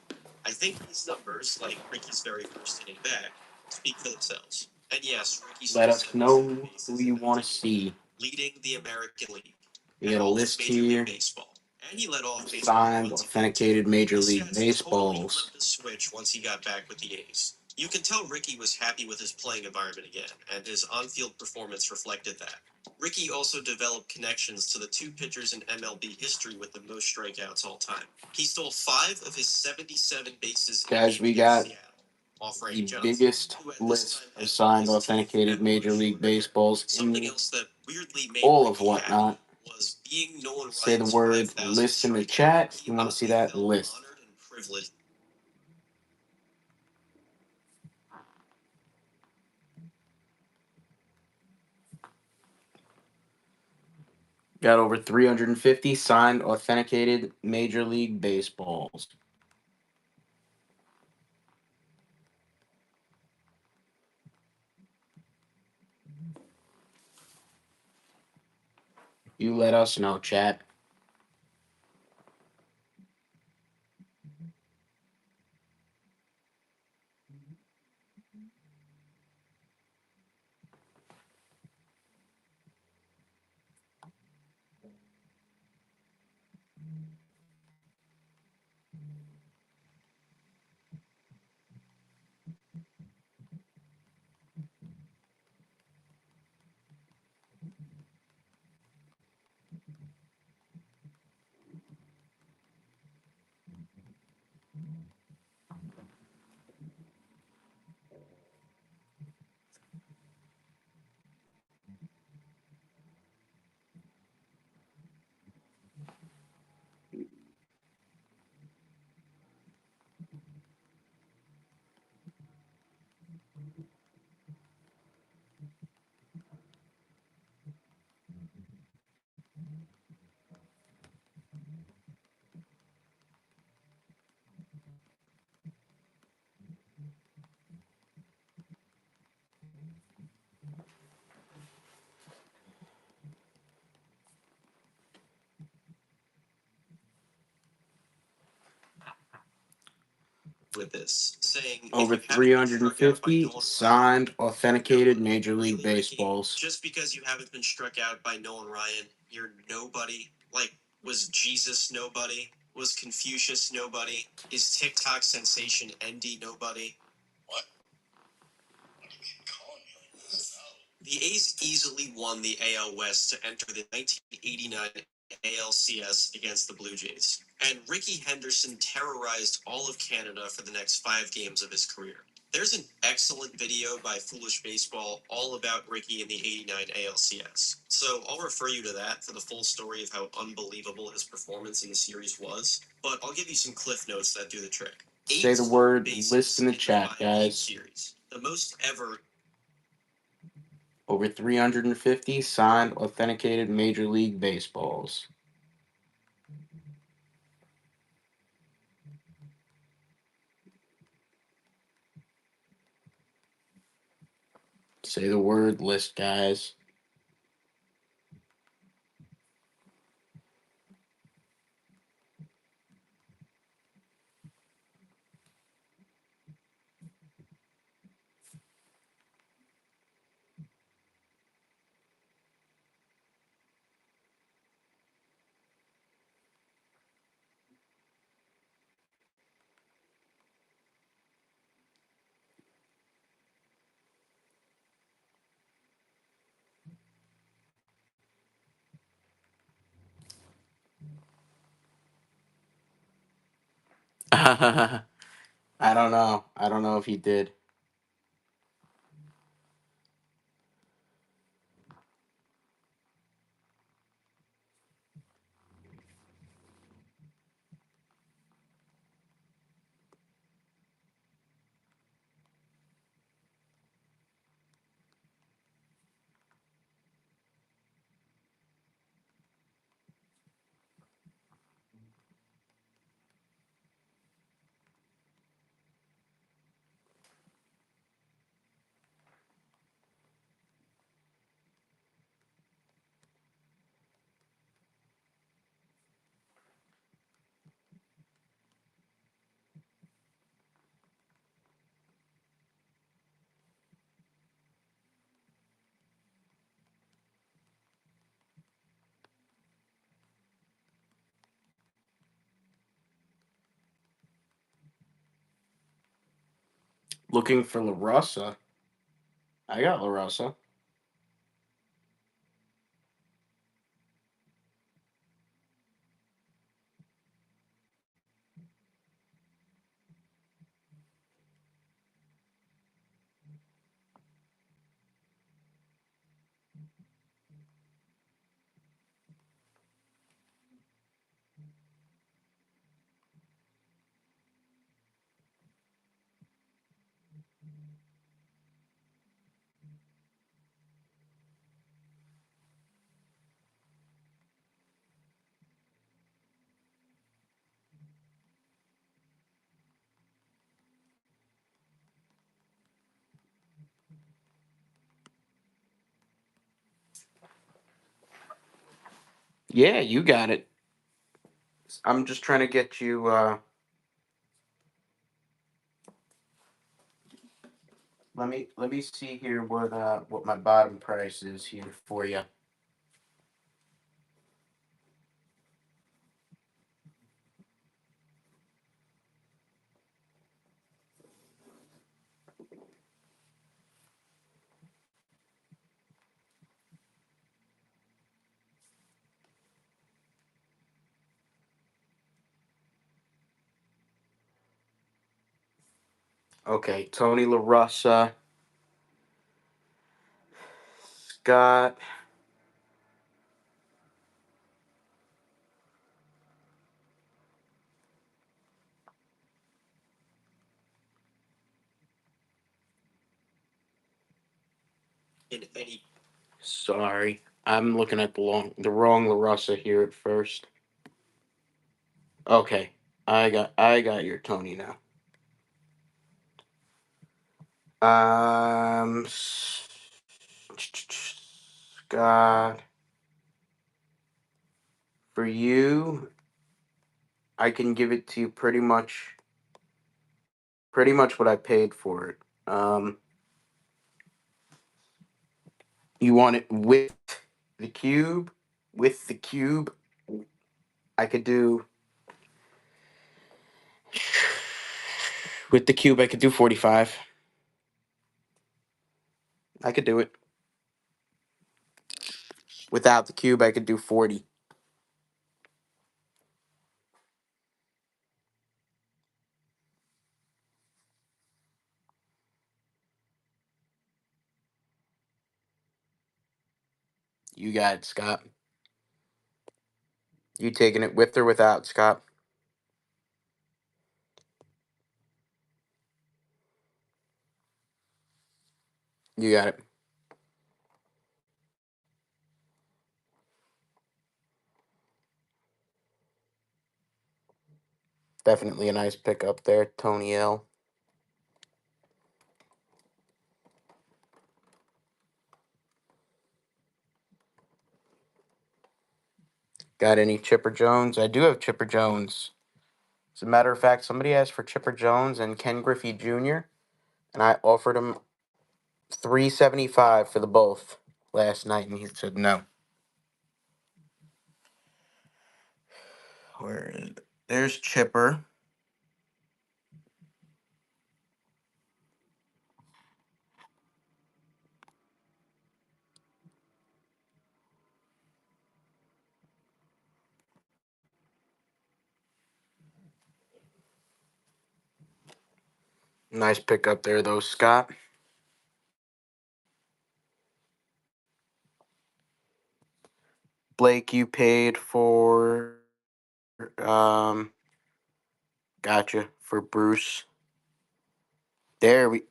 I think these numbers, like Ricky's very first inning back, speak for themselves. And yes, Ricky's Let us know who you want to see. leading the American League. We got a list here. Baseball. And he led off signed, authenticated Major League Baseballs. Totally the switch once he got back with the A's. You can tell Ricky was happy with his playing environment again, and his on-field performance reflected that. Ricky also developed connections to the two pitchers in MLB history with the most strikeouts all time. He stole 5 of his 77 bases. Guys, we got the biggest list of signed, authenticated Major League Baseballs in all of Whatnot. Say the word list in the chat if you want to see that list. Got over 350 signed, authenticated Major League Baseballs. You let us know, chat. With this, saying over 350 signed, authenticated Major League Baseballs. Just because you haven't been struck out by Nolan Ryan, you're nobody. Like, was Jesus nobody? Was Confucius nobody? Is TikTok sensation ND nobody? What? What do you mean calling me? The A's easily won the AL West to enter the 1989 ALCS against the Blue Jays, and Ricky Henderson terrorized all of Canada for the next 5 games of his career. There's an excellent video by Foolish Baseball all about Ricky in the 89 ALCS, so I'll refer you to that for the full story of how unbelievable his performance in the series was, but I'll give you some cliff notes that do the trick. Say the word list in the chat, guys. Series, the most ever. Over 350 signed, authenticated Major League Baseballs. Say the word list, guys. I don't know. I don't know if he did. Looking for LaRussa. I got LaRussa. Yeah, you got it. I'm just trying to get you. Let me see here what my bottom price is here for you. Okay, Tony LaRussa, Scott. Sorry, I'm looking at the wrong LaRussa here at first. Okay, I got your Tony now. Scott, for you, I can give it to you pretty much what I paid for it. You want it with the cube? With the cube, I could do. With the cube, I could do 45. I could do it. Without the cube, I could do 40. You got it, Scott. You taking it with or without, Scott? You got it. Definitely a nice pickup there, Tony L. Got any Chipper Jones? I do have Chipper Jones. As a matter of fact, somebody asked for Chipper Jones and Ken Griffey Jr., and I offered him $375 for the both last night, and he said no. Where is it? There's Chipper. Nice pickup there, though, Scott. Blake, you paid for. Um, Gotcha for Bruce. There we.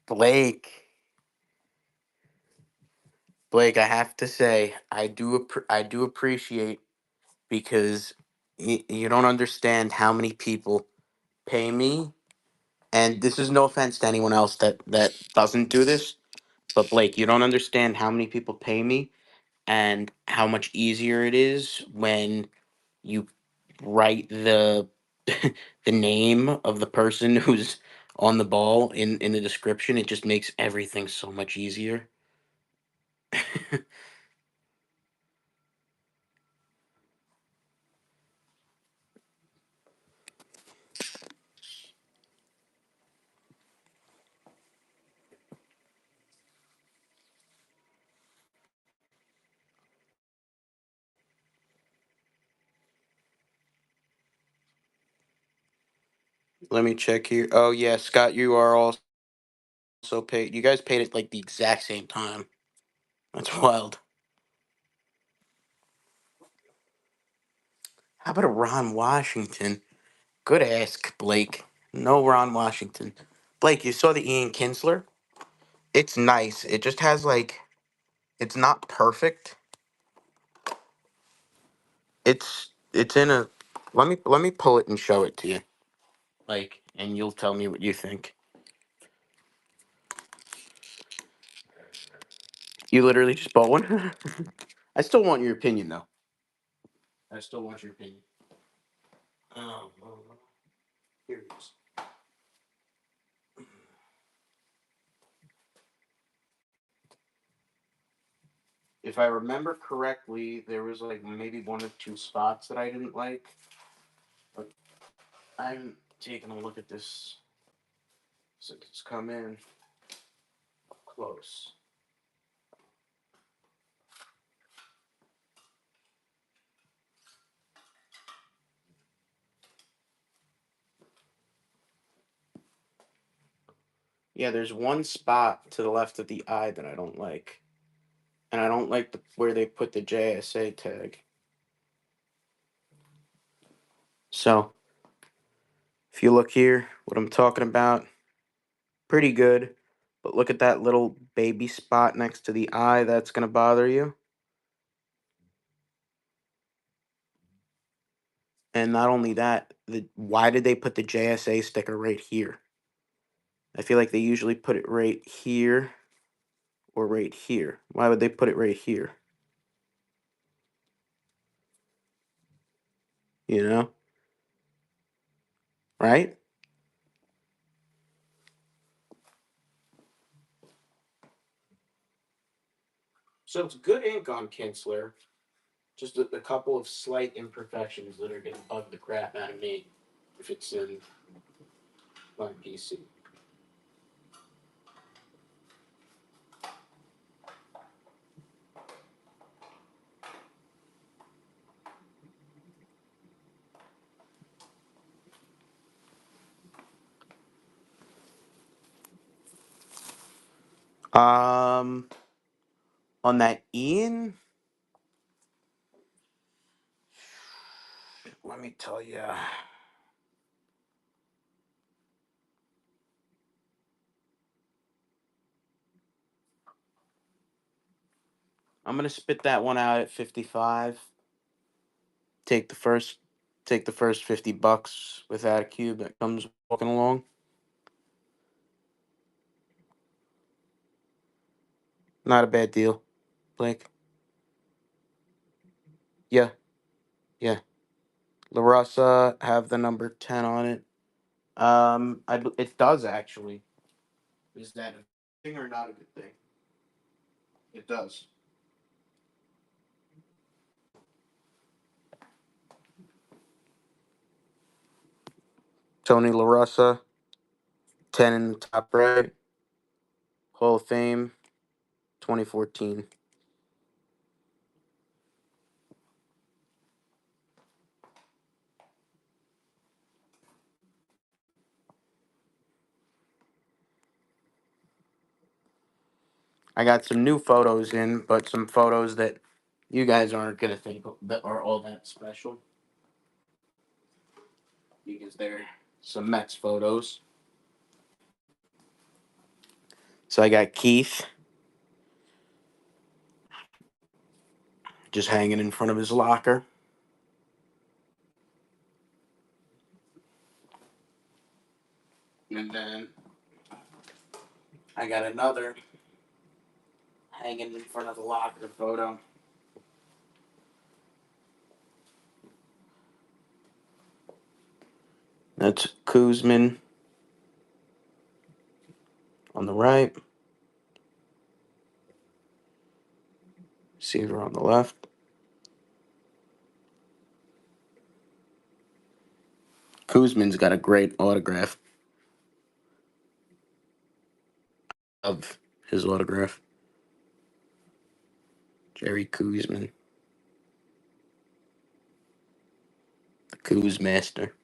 Blake. Blake, I have to say, I do appreciate because you don't understand how many people pay me, and this is no offense to anyone else that doesn't do this, but Blake, you don't understand how many people pay me and how much easier it is when you write the name of the person who's on the ball in the description. It just makes everything so much easier. Let me check here. Oh yeah, Scott, you are also paid. You guys paid at like the exact same time. That's wild. How about a Ron Washington? Good ask, Blake. No Ron Washington. Blake, you saw the Ian Kinsler? It's nice. It just has like it's not perfect. It's in a let me pull it and show it to you. Like, and you'll tell me what you think. You literally just bought one? I still want your opinion though. I still want your opinion. Um, Here it is. If I remember correctly, there was like maybe one or two spots that I didn't like. But I'm taking a look at this since it's come in close. Yeah, there's one spot to the left of the eye that I don't like. And I don't like where they put the JSA tag. So, if you look here, what I'm talking about, pretty good. But look at that little baby spot next to the eye, that's going to bother you. And not only that, why did they put the JSA sticker right here? I feel like they usually put it right here or right here. Why would they put it right here? You know? Right? So it's good ink on Kinsler. Just a couple of slight imperfections that are going to bug the crap out of me if it's in my PC. Um, on that Ian, let me tell you. I'm gonna spit that one out at 55. Take the first, take the first $50 without a cube that comes walking along. Not a bad deal, Blake. Yeah, yeah. LaRussa have the number 10 on it. It does actually. Is that a thing or not a good thing? It does. Tony LaRussa, 10 in the top right. Hall of Fame, 2014. I got some new photos in, but some photos that you guys aren't gonna think that are all that special because they're some Mets photos. So I got Keith just hanging in front of his locker. And then I got another hanging in front of the locker photo. That's Kuzman on the right. Seaver on the left. Kuzman's got a great autograph of his autograph. Jerry Kuzman, the Kuz Master.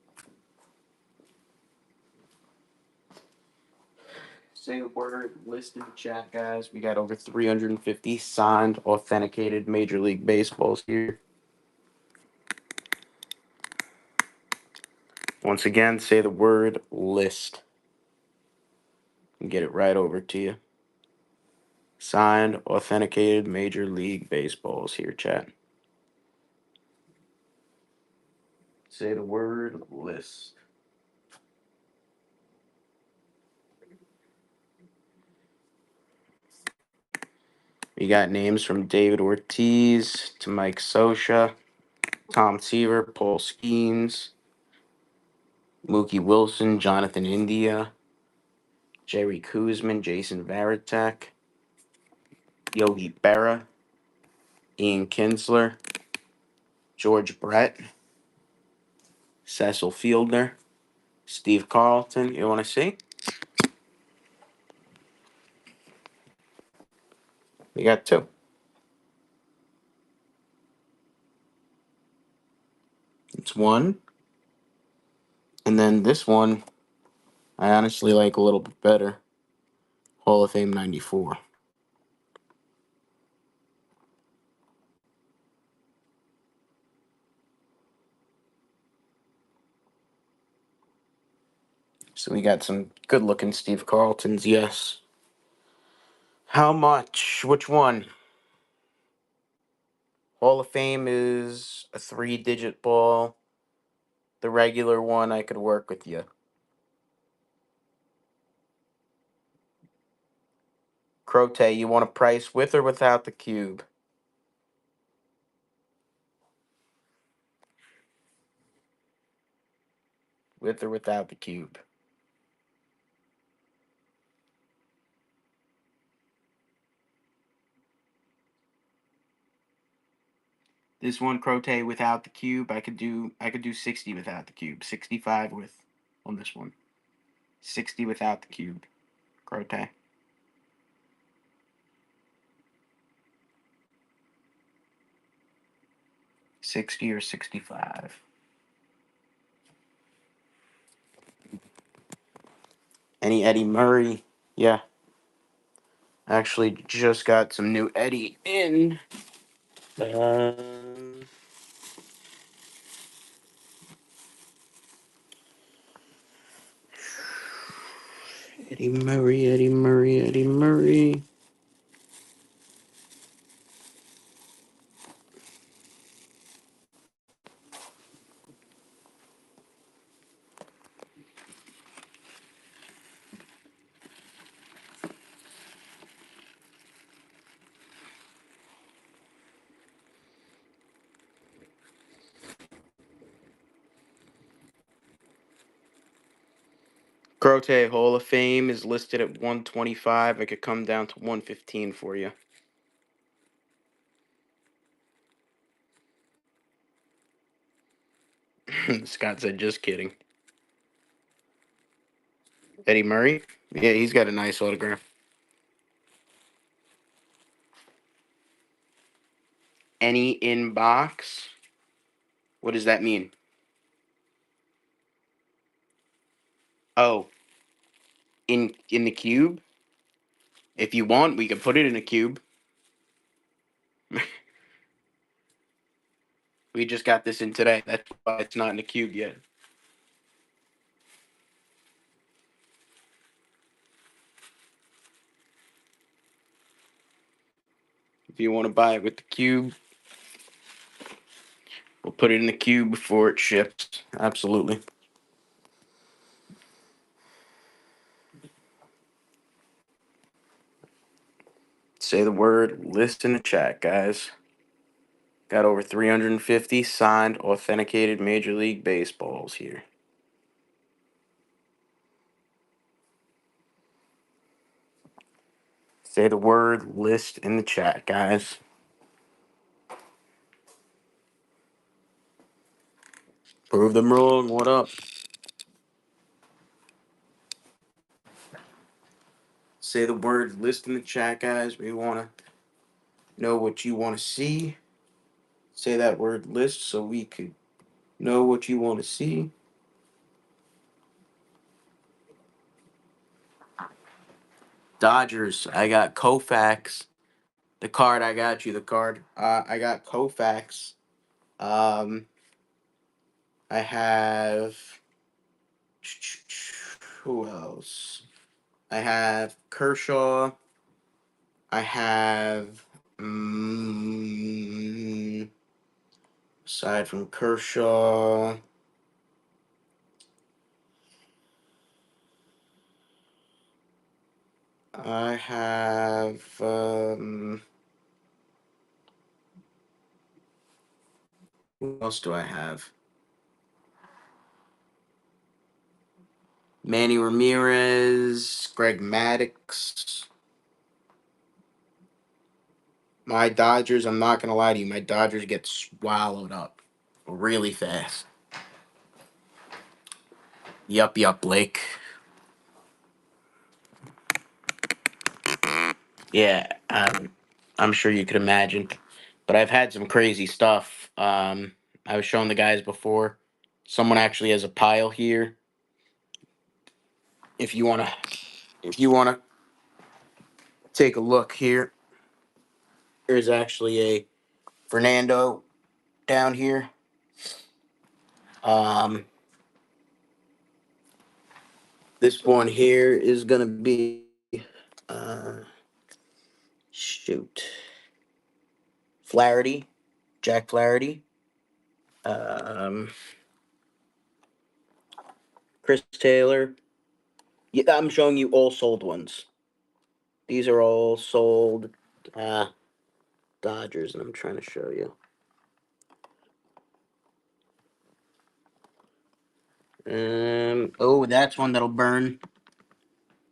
Say the word list in the chat, guys. We got over 350 signed, authenticated Major League Baseballs here. Once again, say the word list and get it right over to you. Signed, authenticated Major League Baseballs here, chat. Say the word list. We got names from David Ortiz to Mike Scioscia, Tom Seaver, Paul Skeens, Mookie Wilson, Jonathan India, Jerry Kuzman, Jason Varitek, Yogi Berra, Ian Kinsler, George Brett, Cecil Fielder, Steve Carlton. You want to see? We got two. It's one. And then this one, I honestly like a little bit better. Hall of Fame 94. So we got some good looking Steve Carltons, yes. How much? Which one? Hall of Fame is a 3-digit ball. The regular one, I could work with you. Crote, you want a price with or without the cube? With or without the cube? This one, Crote, without the cube, I could do 60 without the cube. 65 with on this one. 60 without the cube. Crote. $60 or $65. Any Eddie Murray? Yeah. Actually, just got some new Eddie in. Eddie Murray, Eddie Murray, Eddie Murray. Crote Hall of Fame is listed at 125. I could come down to 115 for you. Scott said, just kidding. Eddie Murray? Yeah, he's got a nice autograph. Any inbox? What does that mean? Oh, in the cube? If you want, we could put it in a cube. We just got this in today. That's why it's not in a cube yet. If you want to buy it with the cube, we'll put it in the cube before it ships. Absolutely. Say the word list in the chat, guys. Got over 350 signed, authenticated Major League Baseballs here. Say the word list in the chat, guys. Prove them wrong. What up? Say the word list in the chat, guys. We want to know what you want to see. Say that word list so we could know what you want to see. Dodgers. I got Koufax. The card. I got you. The card. I got Koufax. Um, I have. Who else? I have Kershaw. I have. Aside from Kershaw, I have. Who else do I have? Manny Ramirez, Greg Maddux. My Dodgers, I'm not going to lie to you, my Dodgers get swallowed up really fast. Yup, Blake. Yeah, I'm sure you could imagine. But I've had some crazy stuff. I was showing the guys before. Someone actually has a pile here. If you wanna, if you wanna take a look here, there's actually a Fernando down here. Um, this one here is gonna be, uh, shoot, Flaherty, Jack Flaherty. Um, Chris Taylor. Yeah, I'm showing you all sold ones. These are all sold. Dodgers, and I'm trying to show you. Oh, that's one that'll burn.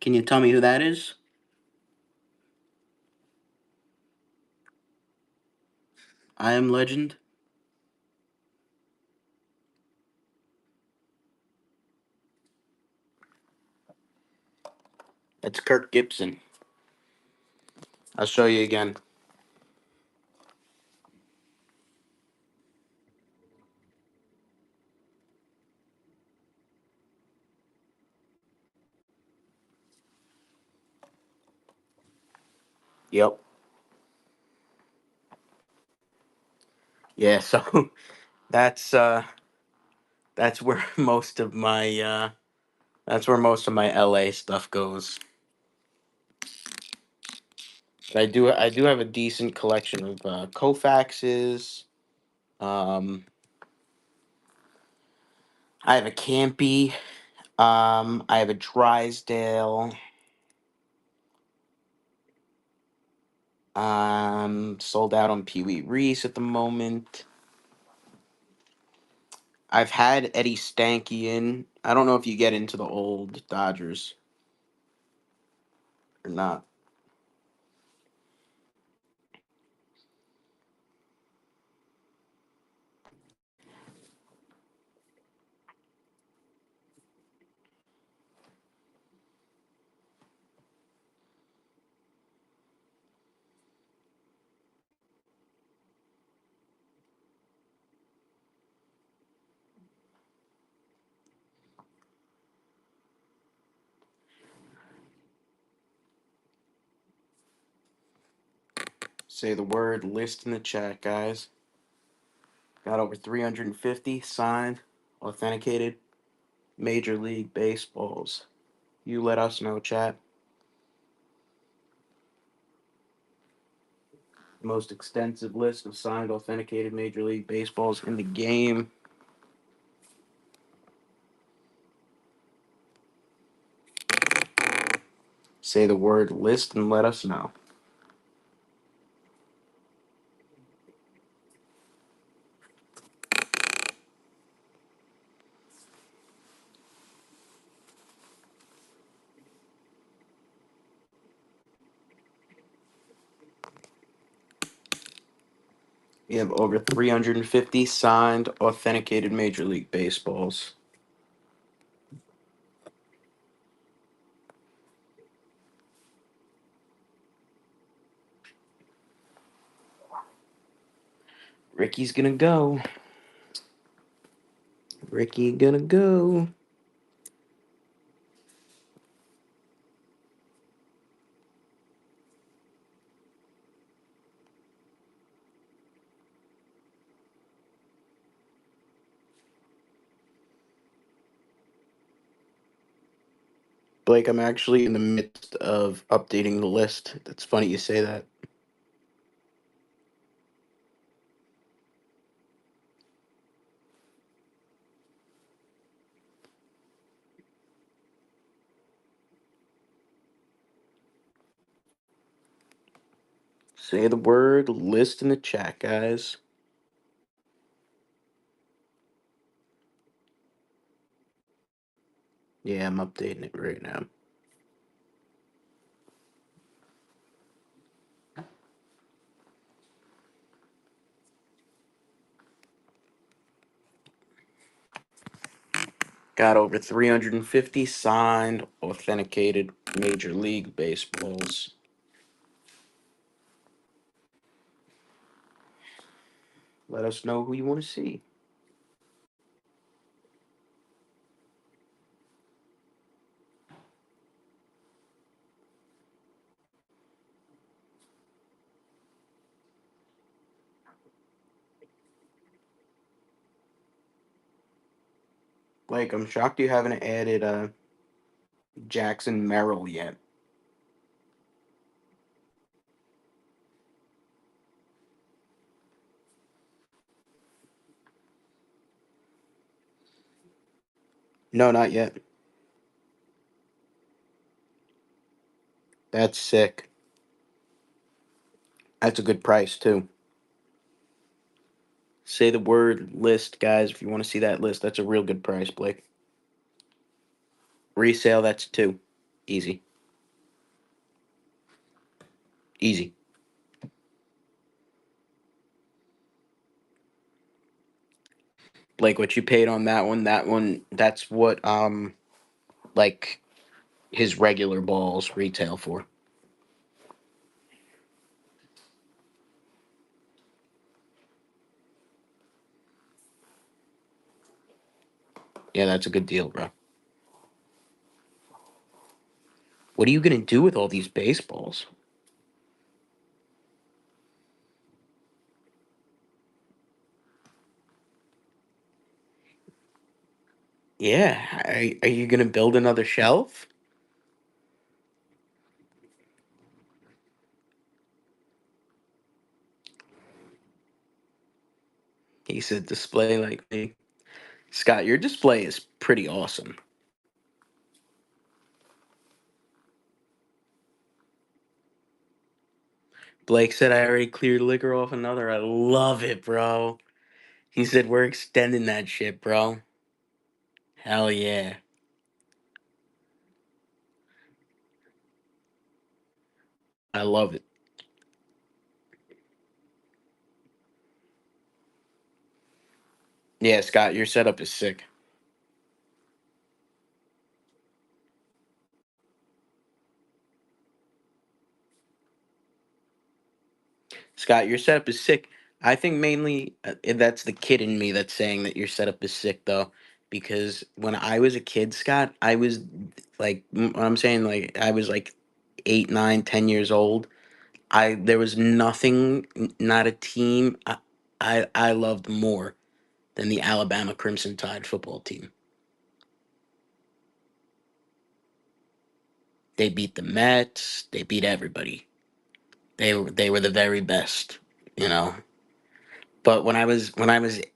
Can you tell me who that is? I Am Legend. That's Kirk Gibson. I'll show you again. Yep. Yeah, so that's where most of my LA stuff goes. But I do have a decent collection of Koufaxes. Um, I have a Campy. I have a Drysdale. Sold out on Pee Wee Reese at the moment. I've had Eddie Stankian. I don't know if you get into the old Dodgers or not. Say the word list in the chat, guys. Got over 350 signed, authenticated Major League Baseballs. You let us know, chat. Most extensive list of signed, authenticated Major League Baseballs in the game. Say the word list and let us know. We have over 350 signed, authenticated Major League Baseballs. Ricky's gonna go. Ricky gonna go. Blake, I'm actually in the midst of updating the list. That's funny you say that. Say the word list in the chat, guys. Yeah, I'm updating it right now. Got over 350 signed, authenticated Major League Baseballs. Let us know who you want to see. Blake, I'm shocked you haven't added Jackson Merrill yet. No, not yet. That's sick. That's a good price, too. Say the word list, guys, if you want to see that list. That's a real good price, Blake. Resale, that's 2. Easy. Easy. Blake, what you paid on that one, that's what, like, his regular balls retail for. Yeah, that's a good deal, bro. What are you going to do with all these baseballs? Yeah, are you going to build another shelf? He said display like me. Scott, your display is pretty awesome. Blake said I already cleared liquor off another. I love it, bro. He said we're extending that shit, bro. Hell yeah. I love it. Yeah, Scott, your setup is sick. Scott, your setup is sick. I think mainly that's the kid in me that's saying that your setup is sick, though. Because when I was a kid, Scott, I was like, what I'm saying, like, I was like 8, 9, 10 years old. There was nothing, not a team I loved more than the Alabama Crimson Tide football team. They beat the Mets. They beat everybody. They were the very best, you know. But when I was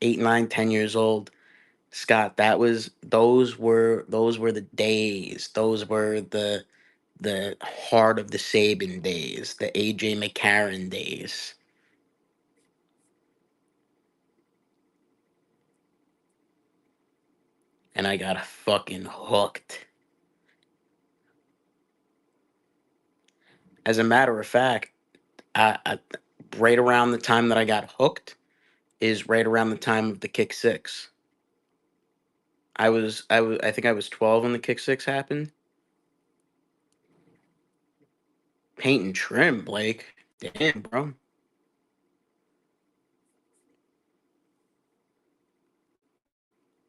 8, 9, 10 years old, Scott, those were the days. Those were the heart of the Saban days, the AJ McCarron days. And I got fucking hooked. As a matter of fact, I right around the time that I got hooked is right around the time of the kick six. I think I was 12 when the kick six happened. Paint and trim, Blake. Damn, bro.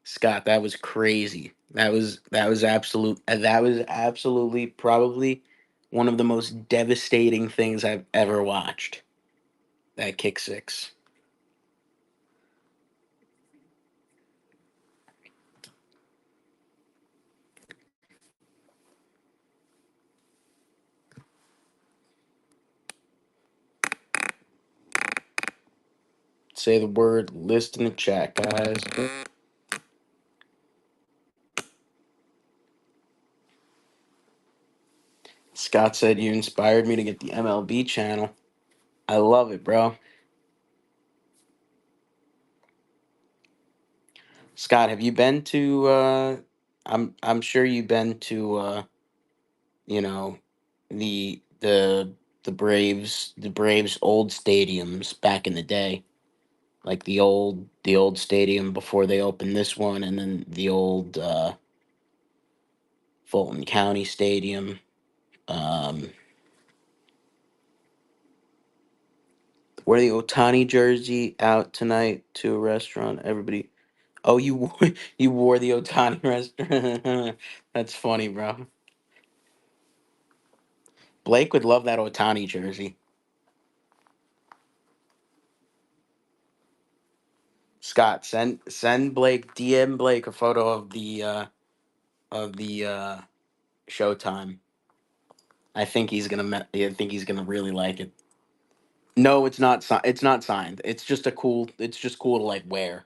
Scott, that was crazy. That was absolutely probably one of the most devastating things I've ever watched. That kick six. Say the word list in the chat, guys. Scott said you inspired me to get the MLB channel. I love it, bro. Scott, have you been to I'm sure you've been to you know, the the the Braves old stadiums back in the day. Like the old stadium before they opened this one, and then the old Fulton County Stadium. Um Wear the Otani jersey out tonight to a restaurant. Everybody. Oh, you wore the Otani restaurant. That's funny, bro. Blake would love that Otani jersey. Scott, send Blake, DM Blake a photo of the Showtime. I think he's gonna really like it. No, it's not. It's not signed. It's just a cool. It's just cool to like wear.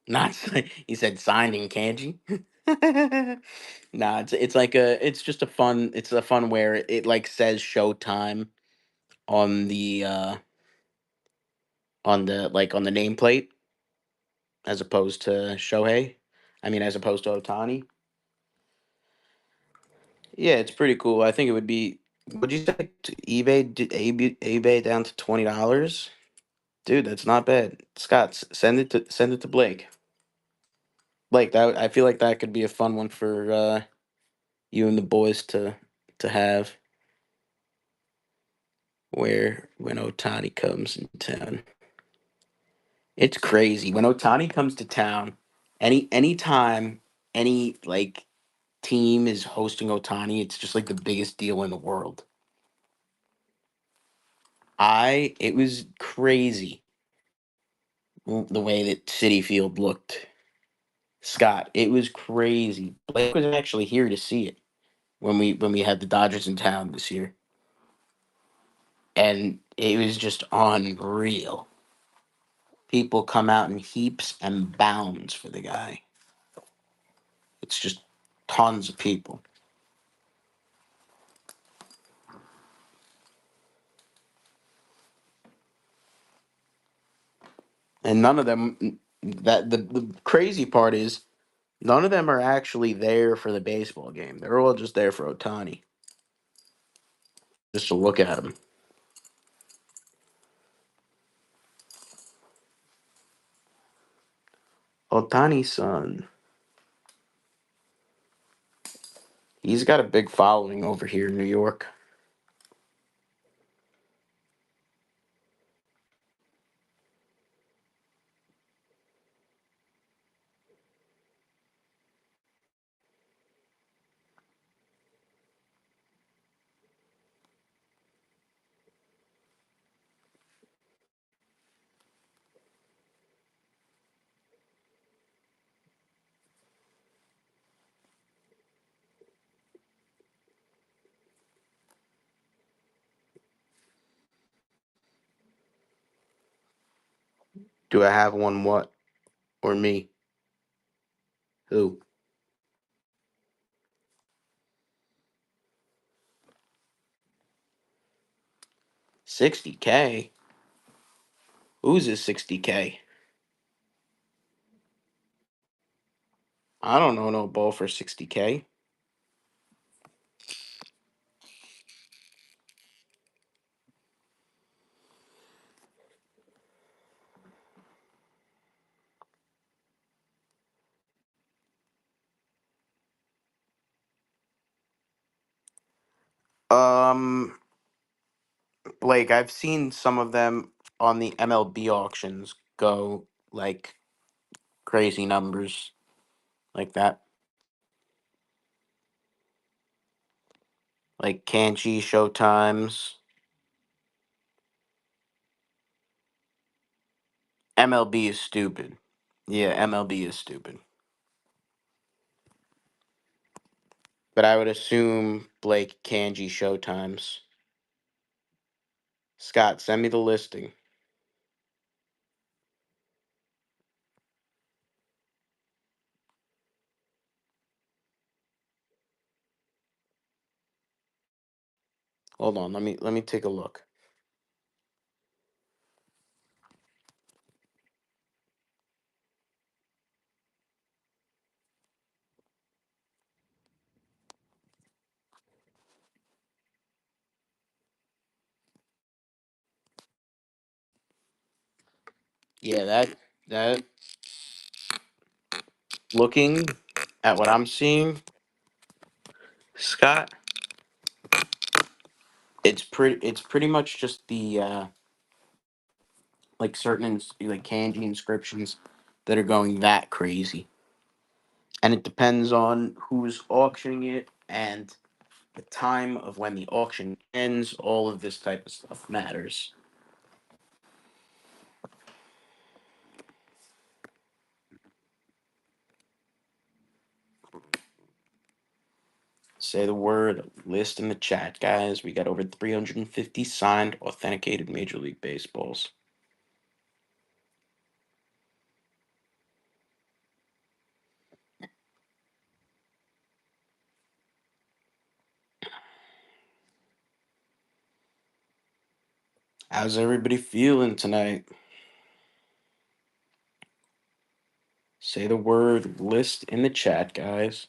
Not. He said signed in kanji. Nah, it's like a. It's just a fun. It's a fun wear. It like says Showtime on the nameplate as opposed to Shohei. I mean, as opposed to Otani. Yeah, it's pretty cool. I think it would be. Would you say eBay down to $20? Dude, that's not bad. Scott, send it to Blake. Blake, that I feel like that could be a fun one for you and the boys to have where when Otani comes in town. It's crazy. When Otani comes to town, anytime any like team is hosting Otani, it's just like the biggest deal in the world. It was crazy the way that City Field looked. Scott, it was crazy. Blake was actually here to see it when we had the Dodgers in town this year, and it was just unreal. People come out in heaps and bounds for the guy. It's just tons of people, and none of them. That the crazy part is none of them are actually there for the baseball game. They're all just there for Otani, just to look at him. Otani's son. He's got a big following over here in New York. Do I have one? What or me? Who? 60K. Who's his 60K? I don't know no ball for 60K. Um, Blake, I've seen some of them on the MLB auctions go like crazy numbers like that. Like Kanchi Showtimes. MLB is stupid. Yeah, MLB is stupid. But I would assume Blake Kanji Showtimes. Scott, send me the listing. Hold on, let me take a look. Yeah, that looking at what I'm seeing, Scott, it's pretty much just the like certain like kanji inscriptions that are going that crazy. And it depends on who's auctioning it and the time of when the auction ends. All of this type of stuff matters. Say the word list in the chat, guys. We got over 350 signed, authenticated Major League Baseballs. How's everybody feeling tonight? Say the word list in the chat, guys.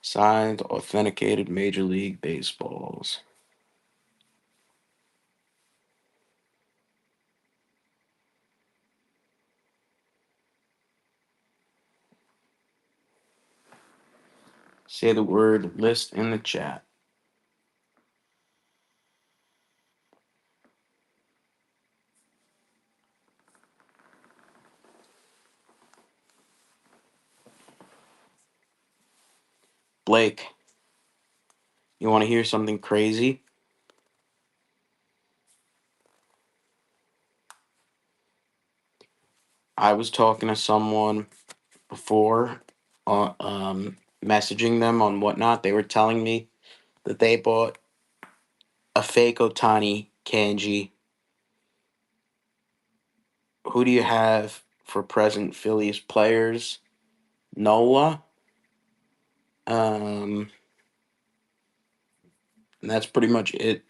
Signed, authenticated Major League Baseballs. Say the word list in the chat. Blake, you want to hear something crazy? I was talking to someone before, messaging them on whatnot. They were telling me that they bought a fake Otani kanji. Who do you have for present Phillies players? Nola. And that's pretty much it.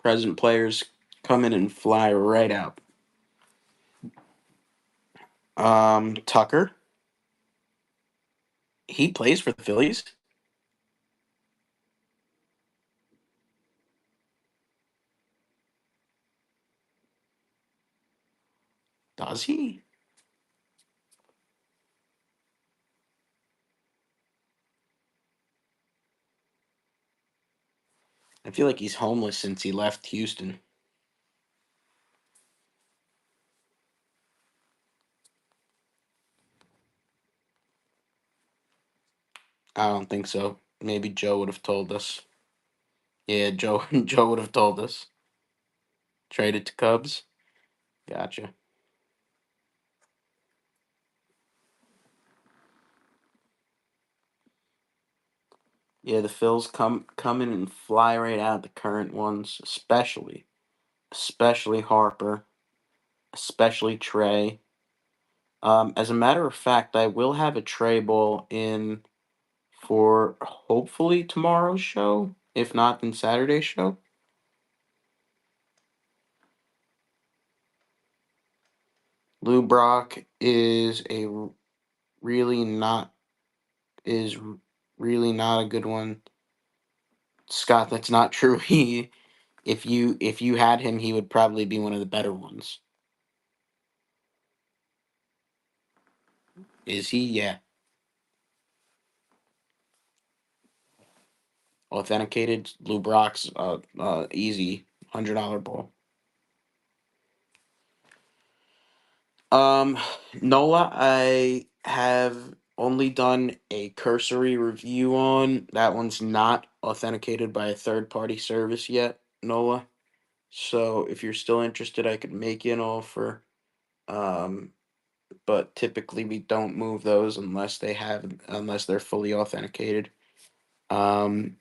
Present players come in and fly right out. Tucker. He plays for the Phillies. Does he? I feel like he's homeless since he left Houston. I don't think so. Maybe Joe would have told us. Yeah, Joe Joe would have told us. Traded to Cubs. Gotcha. Yeah, the Phils come in and fly right out. The current ones, especially Harper, especially Trey. As a matter of fact, I will have a Trey ball in for hopefully tomorrow's show. If not, then Saturday's show. Lou Brock really not is really not a good one. Scott, that's not true. He if you had him, he would probably be one of the better ones. Is he? Yeah. Authenticated Lou Brock's easy $100 ball. Um, Nola, I have only done a cursory review on. That one's not authenticated by a third party service yet, Nola. So if you're still interested, I could make you an offer. Um, but typically we don't move those unless they're fully authenticated.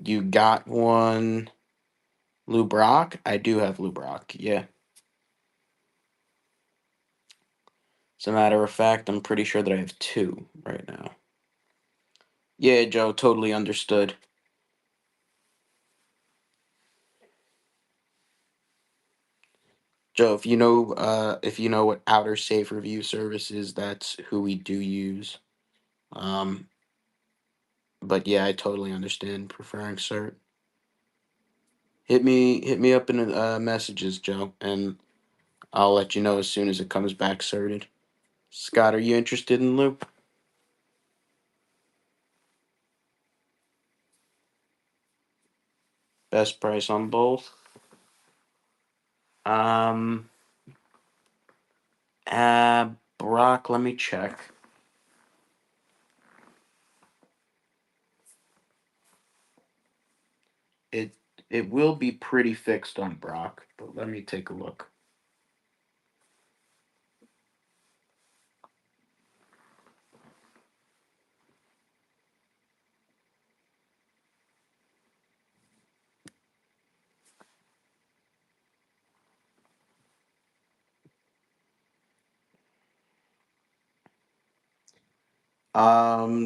You got one, Lou Brock? I do have Lou Brock, yeah. As a matter of fact, I'm pretty sure that I have two right now. Yeah, Joe, totally understood. Joe, if you know what Outer Safe Review Service is, that's who we do use. Um, but yeah, I totally understand preferring cert. Hit me up in messages, Joe, and I'll let you know as soon as it comes back certed. Scott, are you interested in Loop? Best price on both. Um, Brock, let me check. It it will be pretty fixed on Brock, but let me take a look.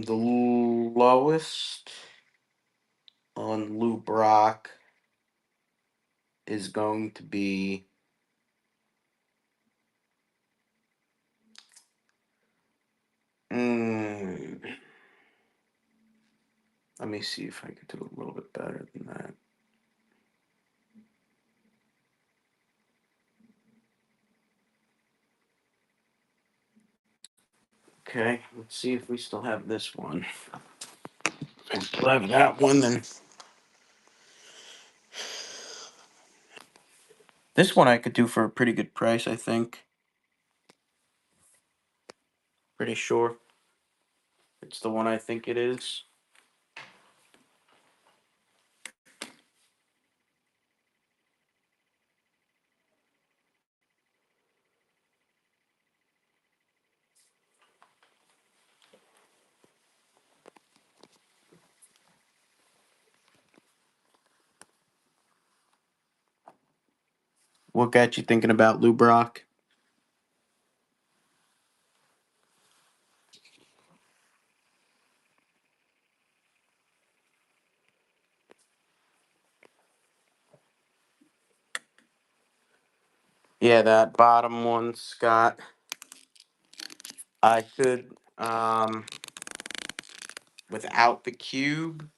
The lowest on Lou Brock is going to be mm, let me see if I could do a little bit better than that. Okay, let's see if we still have this one. If I still have that one, then this one I could do for a pretty good price, I think. Pretty sure it's the one I think it is. What got you thinking about Lou Brock? Yeah, that bottom one, Scott. I could, without the cube,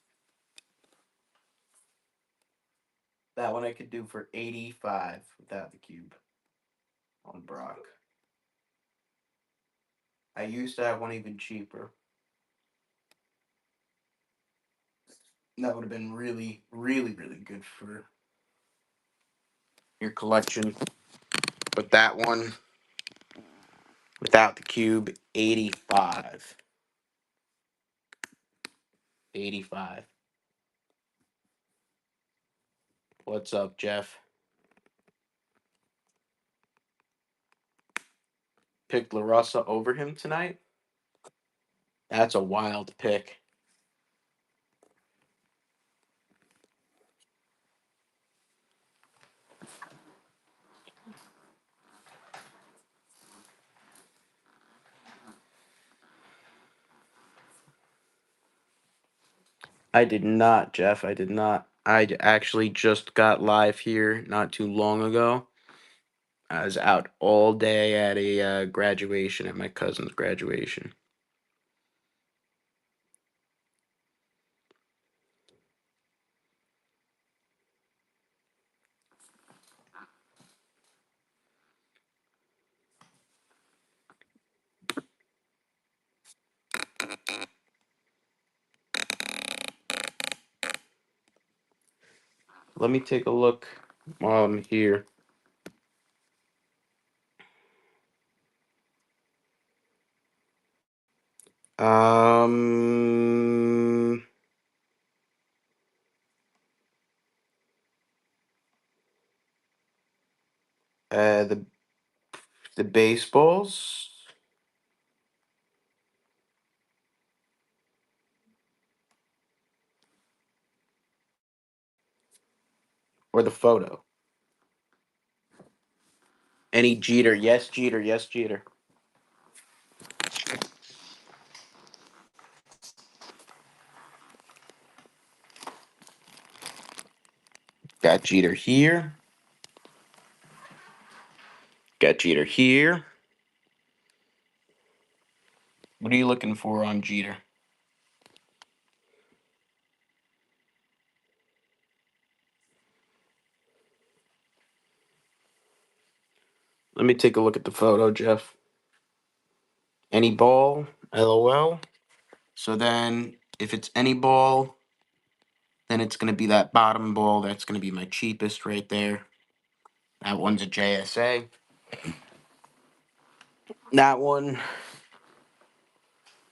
that one I could do for 85 without the cube on Brock. I used to have one even cheaper. That would have been really, really, really good for your collection. But that one, without the cube, 85. 85. What's up, Jeff? Picked LaRussa over him tonight? That's a wild pick. I did not, Jeff. I did not. Actually just got live here not too long ago. I was out all day at a graduation, at my cousin's graduation. Let me take a look while I'm here. Um, uh, the the baseballs or the photo. Any Jeter? Yes, Jeter. Yes, Jeter. Jeter here. Got Jeter here. What are you looking for on Jeter? Let me take a look at the photo, Jeff. Any ball, LOL. So then, if it's any ball, then it's going to be that bottom ball. That's going to be my cheapest right there. That one's a JSA. That one,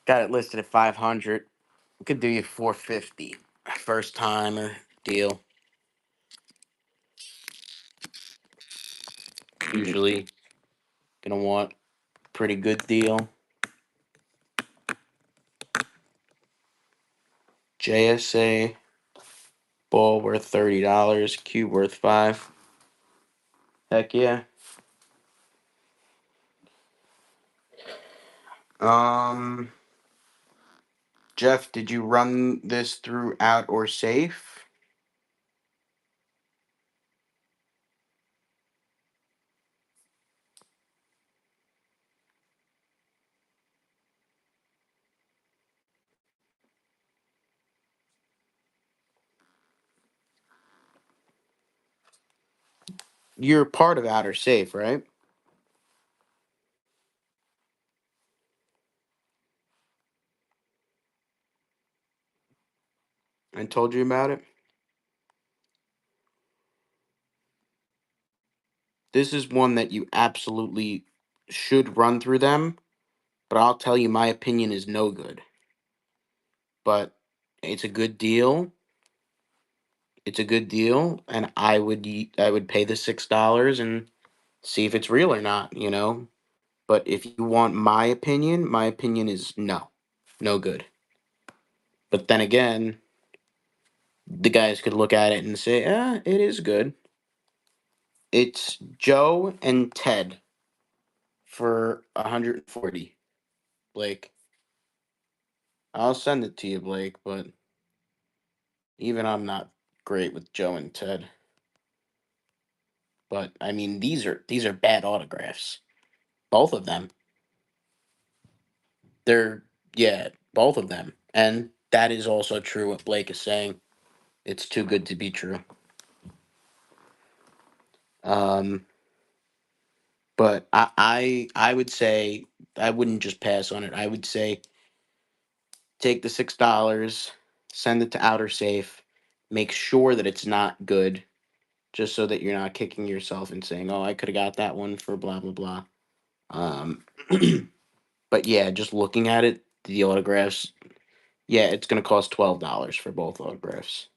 got it listed at 500. We could do you 450. First timer deal. Usually going to want pretty good deal. JSA ball worth $30, cube worth 5. Heck yeah. Jeff, did you run this through out or safe? You're part of out or safe, right? I told you about it. This is one that you absolutely should run through them, but I'll tell you my opinion is no good. But it's a good deal. It's a good deal, and I would pay the $6 and see if it's real or not, you know. But if you want my opinion is no, no good. But then again, the guys could look at it and say, it is good. It's Joe and Ted for 140. Blake, I'll send it to you, Blake. But even I'm not great with Joe and Ted. But I mean, these are bad autographs. Both of them. They're yeah, both of them. And that is also true what Blake is saying. It's too good to be true. Um but I would say I wouldn't just pass on it. I would say take the $6, send it to outer safe, make sure that it's not good, just so that you're not kicking yourself and saying, "Oh, I could have got that one for blah blah blah." Um, but yeah, just looking at it, the autographs, yeah, it's gonna cost $12 for both autographs,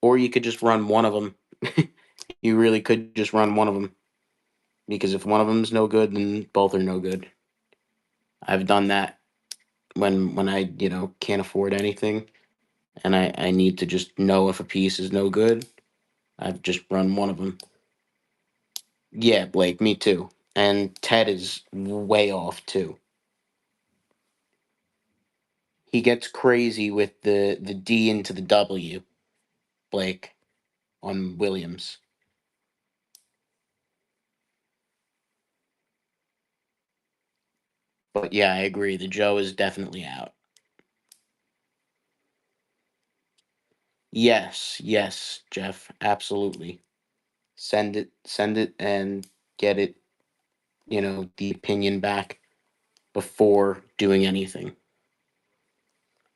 or you could just run one of them. You really could just run one of them because if one of them's no good, then both are no good. I've done that when I can't afford anything and I need to just know if a piece is no good. I've just run one of them. Yeah, Blake, me too. And Ted is way off too. He gets crazy with the D into the W, Blake, on Williams. But yeah, I agree. The Joe is definitely out. Yes, yes, Jeff, absolutely. Send it, and get it. The opinion back before doing anything.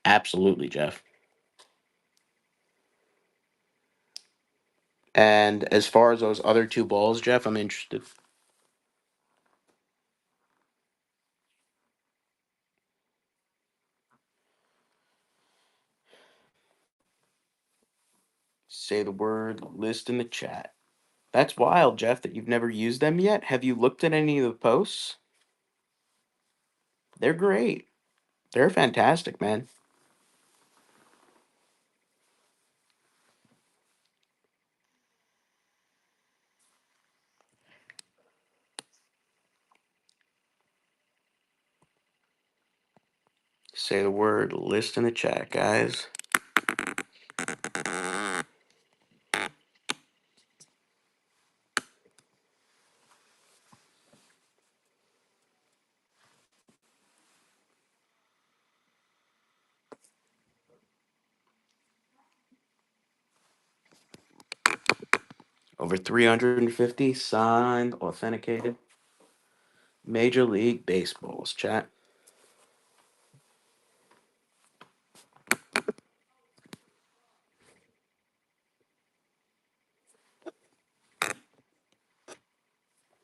Absolutely, Jeff. And as far as those other two balls, Jeff, I'm interested. Say the word list in the chat. That's wild, Jeff, that you've never used them yet. Have you looked at any of the posts? They're great. They're fantastic, man. Say the word list in the chat, guys. Over 350 signed, authenticated Major League Baseballs, chat.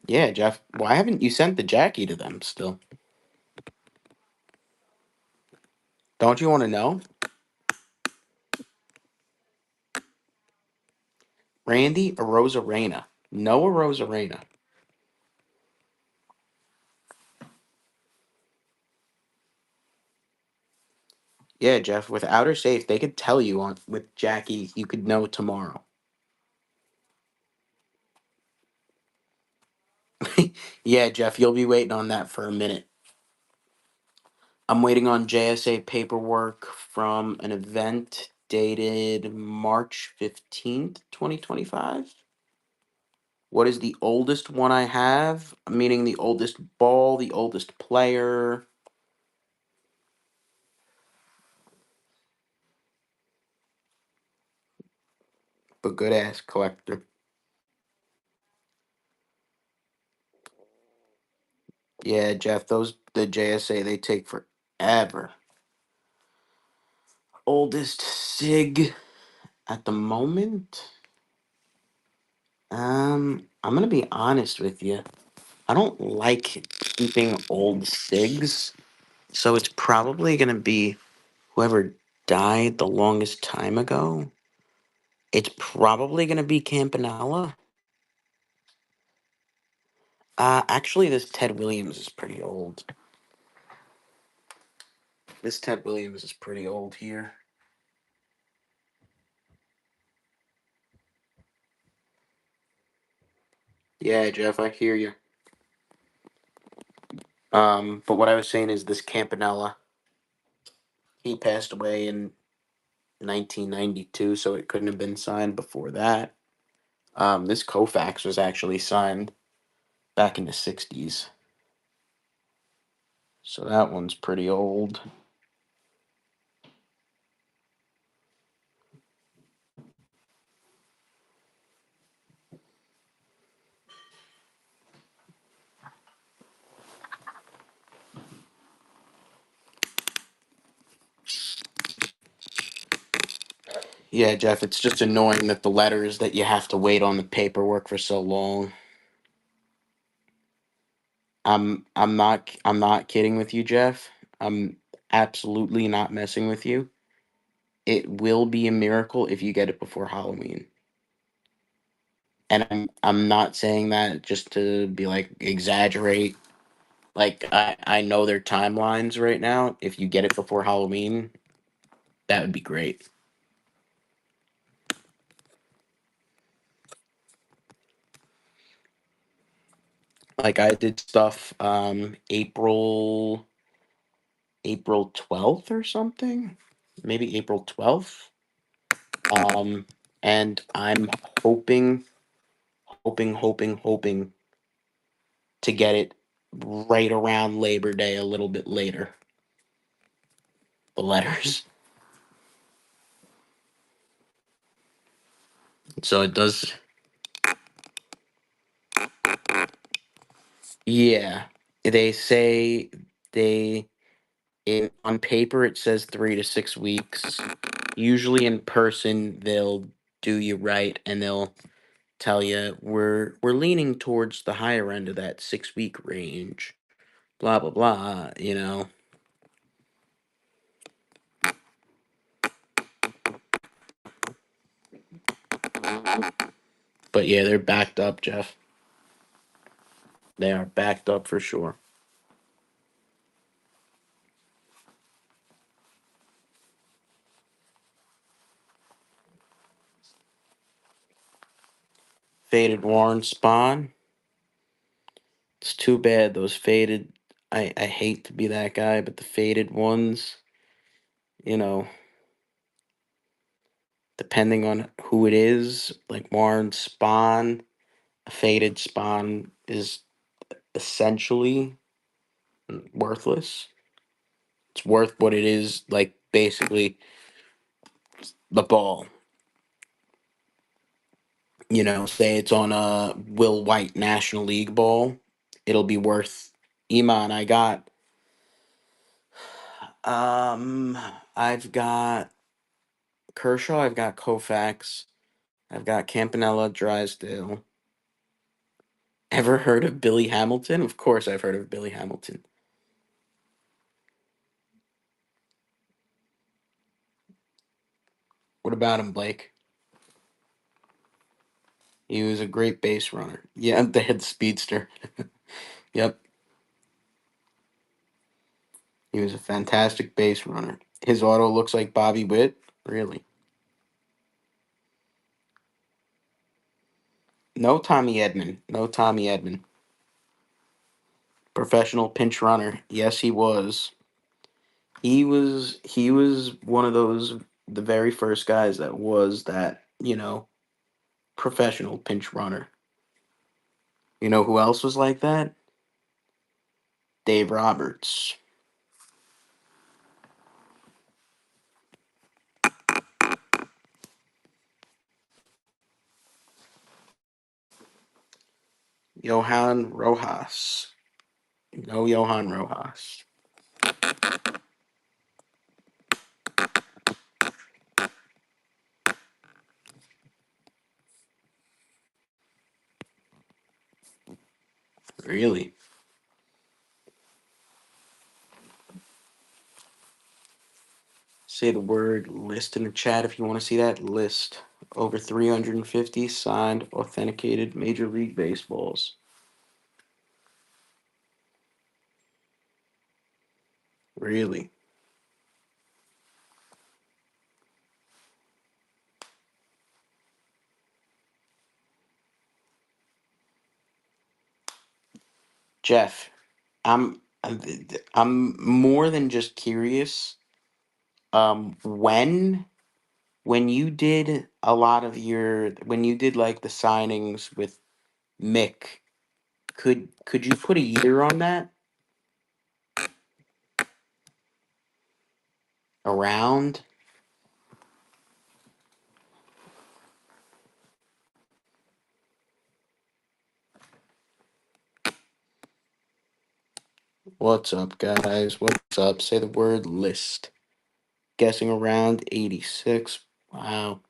Yeah, Jeff. Why haven't you sent the Jackie to them still? Don't you want to know? Randy Arozarena. Noah Rosarena. Yeah, Jeff. With Outer Safe, they could tell you on with Jackie. You could know tomorrow. Yeah, Jeff. You'll be waiting on that for a minute. I'm waiting on JSA paperwork from an event dated March 15th, 2025. What is the oldest one I have? Meaning the oldest ball, the oldest player. But good ass collector. Yeah, Jeff, the JSA, they take forever. Oldest SIG at the moment. I'm gonna be honest with you. I don't like keeping old SIGs, so it's probably gonna be whoever died the longest time ago. It's probably gonna be Campanella. Actually, this Ted Williams is pretty old. This Ted Williams is pretty old here. Yeah, Jeff, I hear you. But what I was saying is this Campanella, he passed away in 1992, so it couldn't have been signed before that. This Koufax was actually signed back in the 60s. So that one's pretty old. Yeah, Jeff, it's just annoying that the letters that you have to wait on the paperwork for so long. I'm not kidding with you, Jeff. I'm absolutely not messing with you. It will be a miracle if you get it before Halloween. And I'm not saying that just to be like exaggerate. Like I know their timelines right now. If you get it before Halloween, that would be great. Like I did stuff April 12th or something. Maybe April 12th. Um and I'm hoping hoping to get it right around Labor Day, a little bit later. The letters. So it does. Yeah. They say they on paper it says 3 to 6 weeks. Usually in person they'll do you right and they'll tell you we're leaning towards the higher end of that 6 week range. Blah blah blah, you know. But yeah, they're backed up, Jeff. They are backed up for sure. Faded Warren Spawn. It's too bad those faded. I hate to be that guy, but the faded ones, you know, depending on who it is, like Warren Spawn, a faded Spawn is essentially worthless. It's worth what it is, like basically the ball. say it's on a Will White National League ball, it'll be worth. Iman, um, I've got Kershaw, I've got Koufax, I've got Campanella, Drysdale. Ever heard of Billy Hamilton? Of course, I've heard of Billy Hamilton. What about him, Blake? He was a great base runner. Yeah, the head speedster. Yep, he was a fantastic base runner. His auto looks like Bobby Witt. Really? No Tommy Edman. No Tommy Edman. Professional pinch runner. Yes, he was. He was one of those the very first guys that was that, professional pinch runner. You know who else was like that? Dave Roberts. Johan Rojas. No Johan Rojas. Really? Say the word list in the chat if you want to see that list. Over 350 signed, authenticated Major League Baseballs. Really? Jeff, I'm more than just curious. When you did a lot of when you did like the signings with Mick, could you put a year on that? Around? What's up, guys? What's up? Say the word list. Guessing around 86. Wow.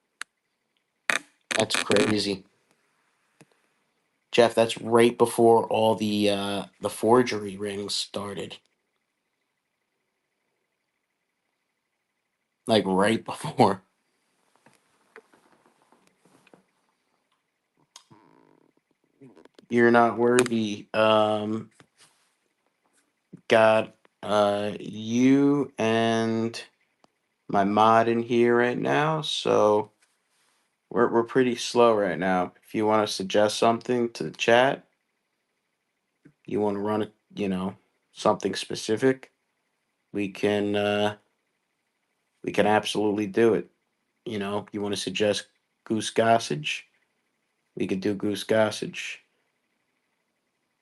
That's crazy. Jeff, that's right before all the forgery rings started. Like right before. You're not worthy. Got you and my mod in here right now, so we're pretty slow right now. If you want to suggest something to the chat, you want to run it, something specific, we can absolutely do it. You want to suggest Goose Gossage, we could do Goose Gossage.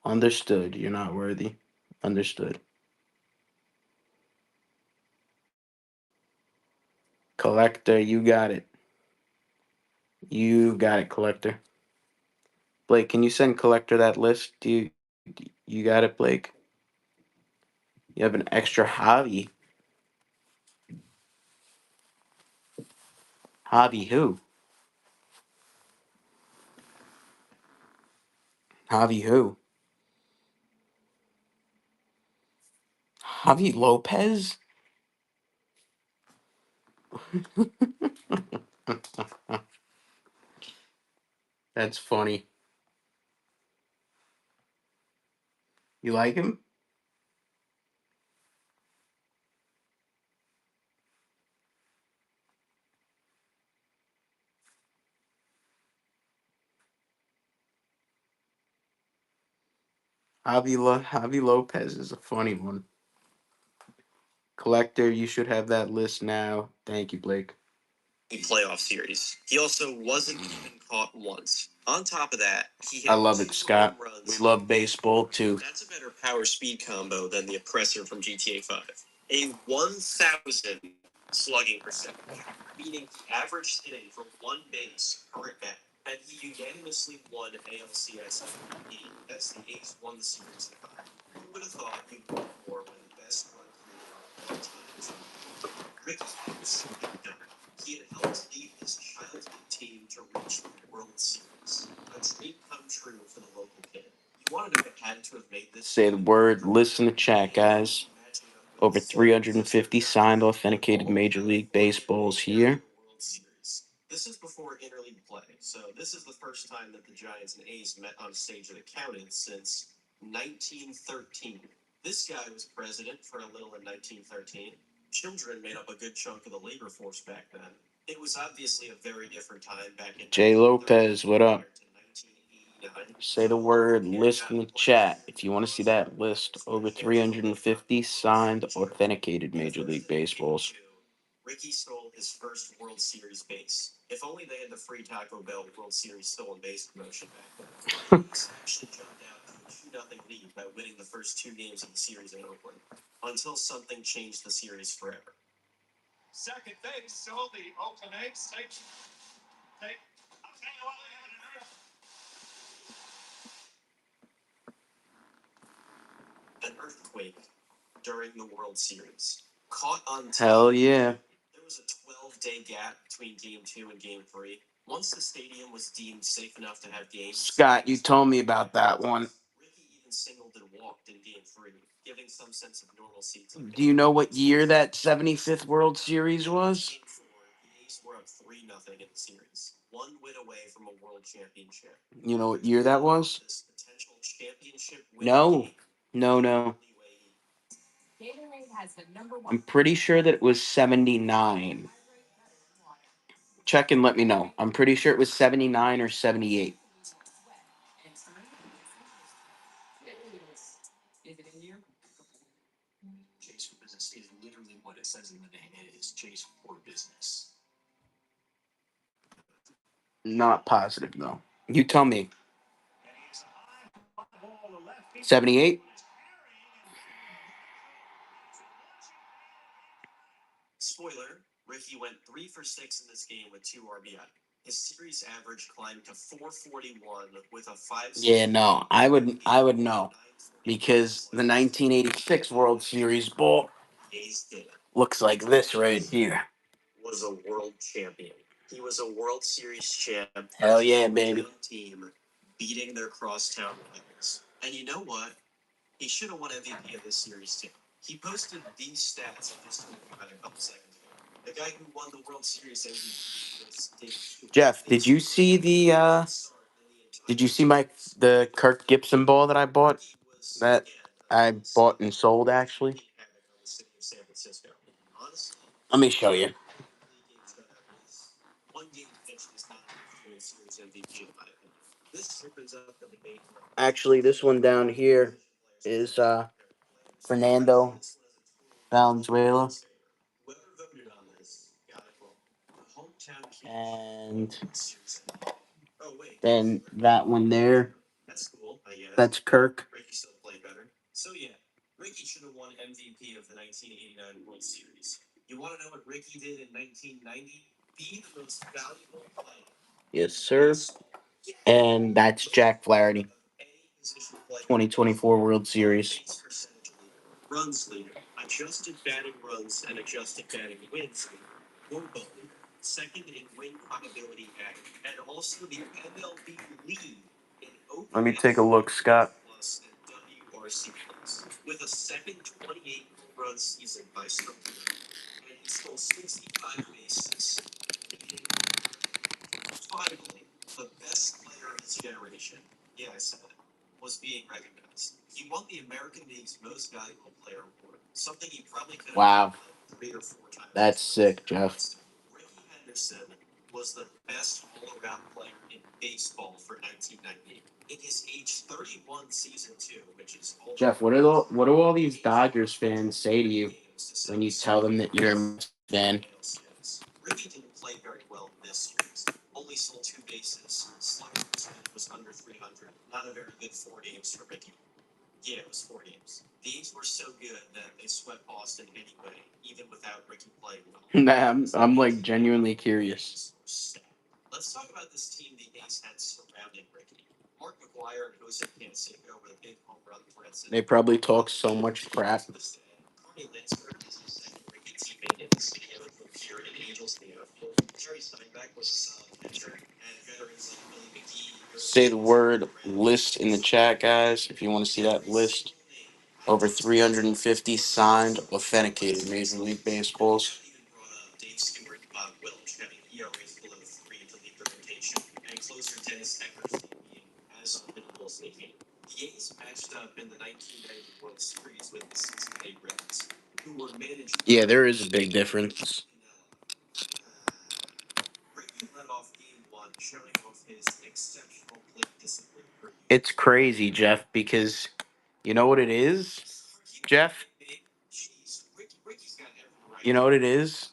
Understood. You're not worthy. Understood. Collector, you got it. You got it, Collector. Blake, can you send Collector that list? You got it, Blake? You have an extra Javi. Javi who? Javi who? Javi Lopez? That's funny. You like him? Javi Lopez is a funny one. Collector, you should have that list now. Thank you, Blake. Playoff series. He also wasn't even caught once. On top of that, he I hit love it, 2 Scott. home runs. We love baseball too. That's a better power speed combo than the oppressor from GTA 5. A 1,000 slugging percentage, meaning the average hitting for one base per at bat. and he unanimously won ALCS MVP as the A's won the series at home. Who would have thought he'd won more when the best run creator of all time? Ricky Henderson had done it. He had helped lead his childhood team to reach the World Series. A dream come true for the local kid. You wanted to had to have made this. Say the word, listen to chat, guys. Over 350 signed, authenticated Major League Baseballs here. This is before interleague play, so this is the first time that the Giants and A's met on a stage that counted since 1913. This guy was president for a little in 1913. Children made up a good chunk of the labor force back then. It was obviously a very different time back in Jay Lopez, what up? 1989. Say the word, list in the chat if you want to see that list. Over 350 signed, authenticated Major League Baseballs. Ricky stole his first World Series base. If only they had the free Taco Bell World Series stolen base promotion back then. He actually jumped out to a 2-0 lead by winning the first 2 games of the series in Oakland, until something changed the series forever. Second base, so the Oakland A's take. I'll tell you what, they have an An earthquake during the World Series. Caught on tape. Hell yeah. There was a 12-day gap between Game 2 and Game 3. Once the stadium was deemed safe enough to have games, Scott, you told me about that one. Ricky even singled and walked in Game 3, giving some sense of normalcy to the Do you know what year that 75th World Series was? Game 4, the A's were up 3-0 in the series, 1 win away from a world championship. You know what year that was? This potential championship No. No. I'm pretty sure that it was 79. Check and let me know. I'm pretty sure it was 79 or 78. Chase for Business is literally what it says in the name. It is Chase for Business. Not positive, though. You tell me. 78? Spoiler, Ricky went 3 for 6 in this game with 2 RBI. His series average climbed to 441 with a 5. Yeah, no. I would know. Because the 1986 World Series ball looks like this right here. Was a world champion. He was a World Series champ. Hell yeah, baby. Team beating their crosstown rivals. And you know what? He should have won MVP of this series too. He posted these stats I just told you about a couple seconds ago. The guy who won the World Series MVP was Dave. Jeff, did you see the Kirk Gibson ball that I bought? That I bought and sold, actually. Let me show you. One game pitched is not enough to win series MVP in my opinion. This opens up the debate. Actually, this one down here is Fernando Valenzuela. Whoever voted on this got it wrong. The hometown And oh wait, then that one there, that's cool. I guess that's Kirk. Ricky still played better. So yeah, Ricky should have won MVP of the 1989 World Series. You want to know what Ricky did in 1990? Be the most valuable player. Yes, sir. And that's Jack Flaherty. 2024 World Series. Runs leader, adjusted batting runs, and adjusted batting wins leader. Both leader, second in win probability added, and also the MLB lead in OPS. Let me take a look, Scott. Plus and WRC plus, with a second 28 home run season by Stoker, and he stole 65 bases. Finally, the best player of his generation, yeah, I said it, was being recognized. He won the American League's Most Valuable Player award, something he probably could have Wow. done 3 or 4 times. That's sick, Jeff. Ricky Henderson was the best all-around player in baseball for 1990. In his age 31 season 2, which is Jeff, what do all these Dodgers fans say to you when you tell them that you're a fan? Ricky didn't play very well in this series. Only stole 2 bases. Slugging percentage was under 300. Not a very good 4 games for Ricky. Yeah, it was 4 games. The A's were so good that they swept Boston anyway, even without Ricky playing well. Nah, I'm like genuinely curious. Let's talk about this team the A's had surrounding Ricky. Mark McGuire and Jose Canseco were the big home run threats. They probably talk so much crap. Carney Lansford is the second Ricky teammate in the studio who appeared in Angels in the outfield. Terry Steinbeck was a solid pitcher, and veterans like Billy McGee. Say the word list in the chat, guys, if you want to see that list. Over 350 signed, authenticated Major League Baseballs. Even brought up Dave Stewart and Bob Welch having ERAs below 3 to lead the rotation, and closer Dennis Eckersley being as unhittable as they came. The A's matched up in the 1990 World Series with the Cincinnati Reds, who were managed. Yeah, there is a big difference. Ricky led off game one, showing off his exceptional plate discipline. It's crazy, Jeff, because you know what it is, Jeff? You know what it is?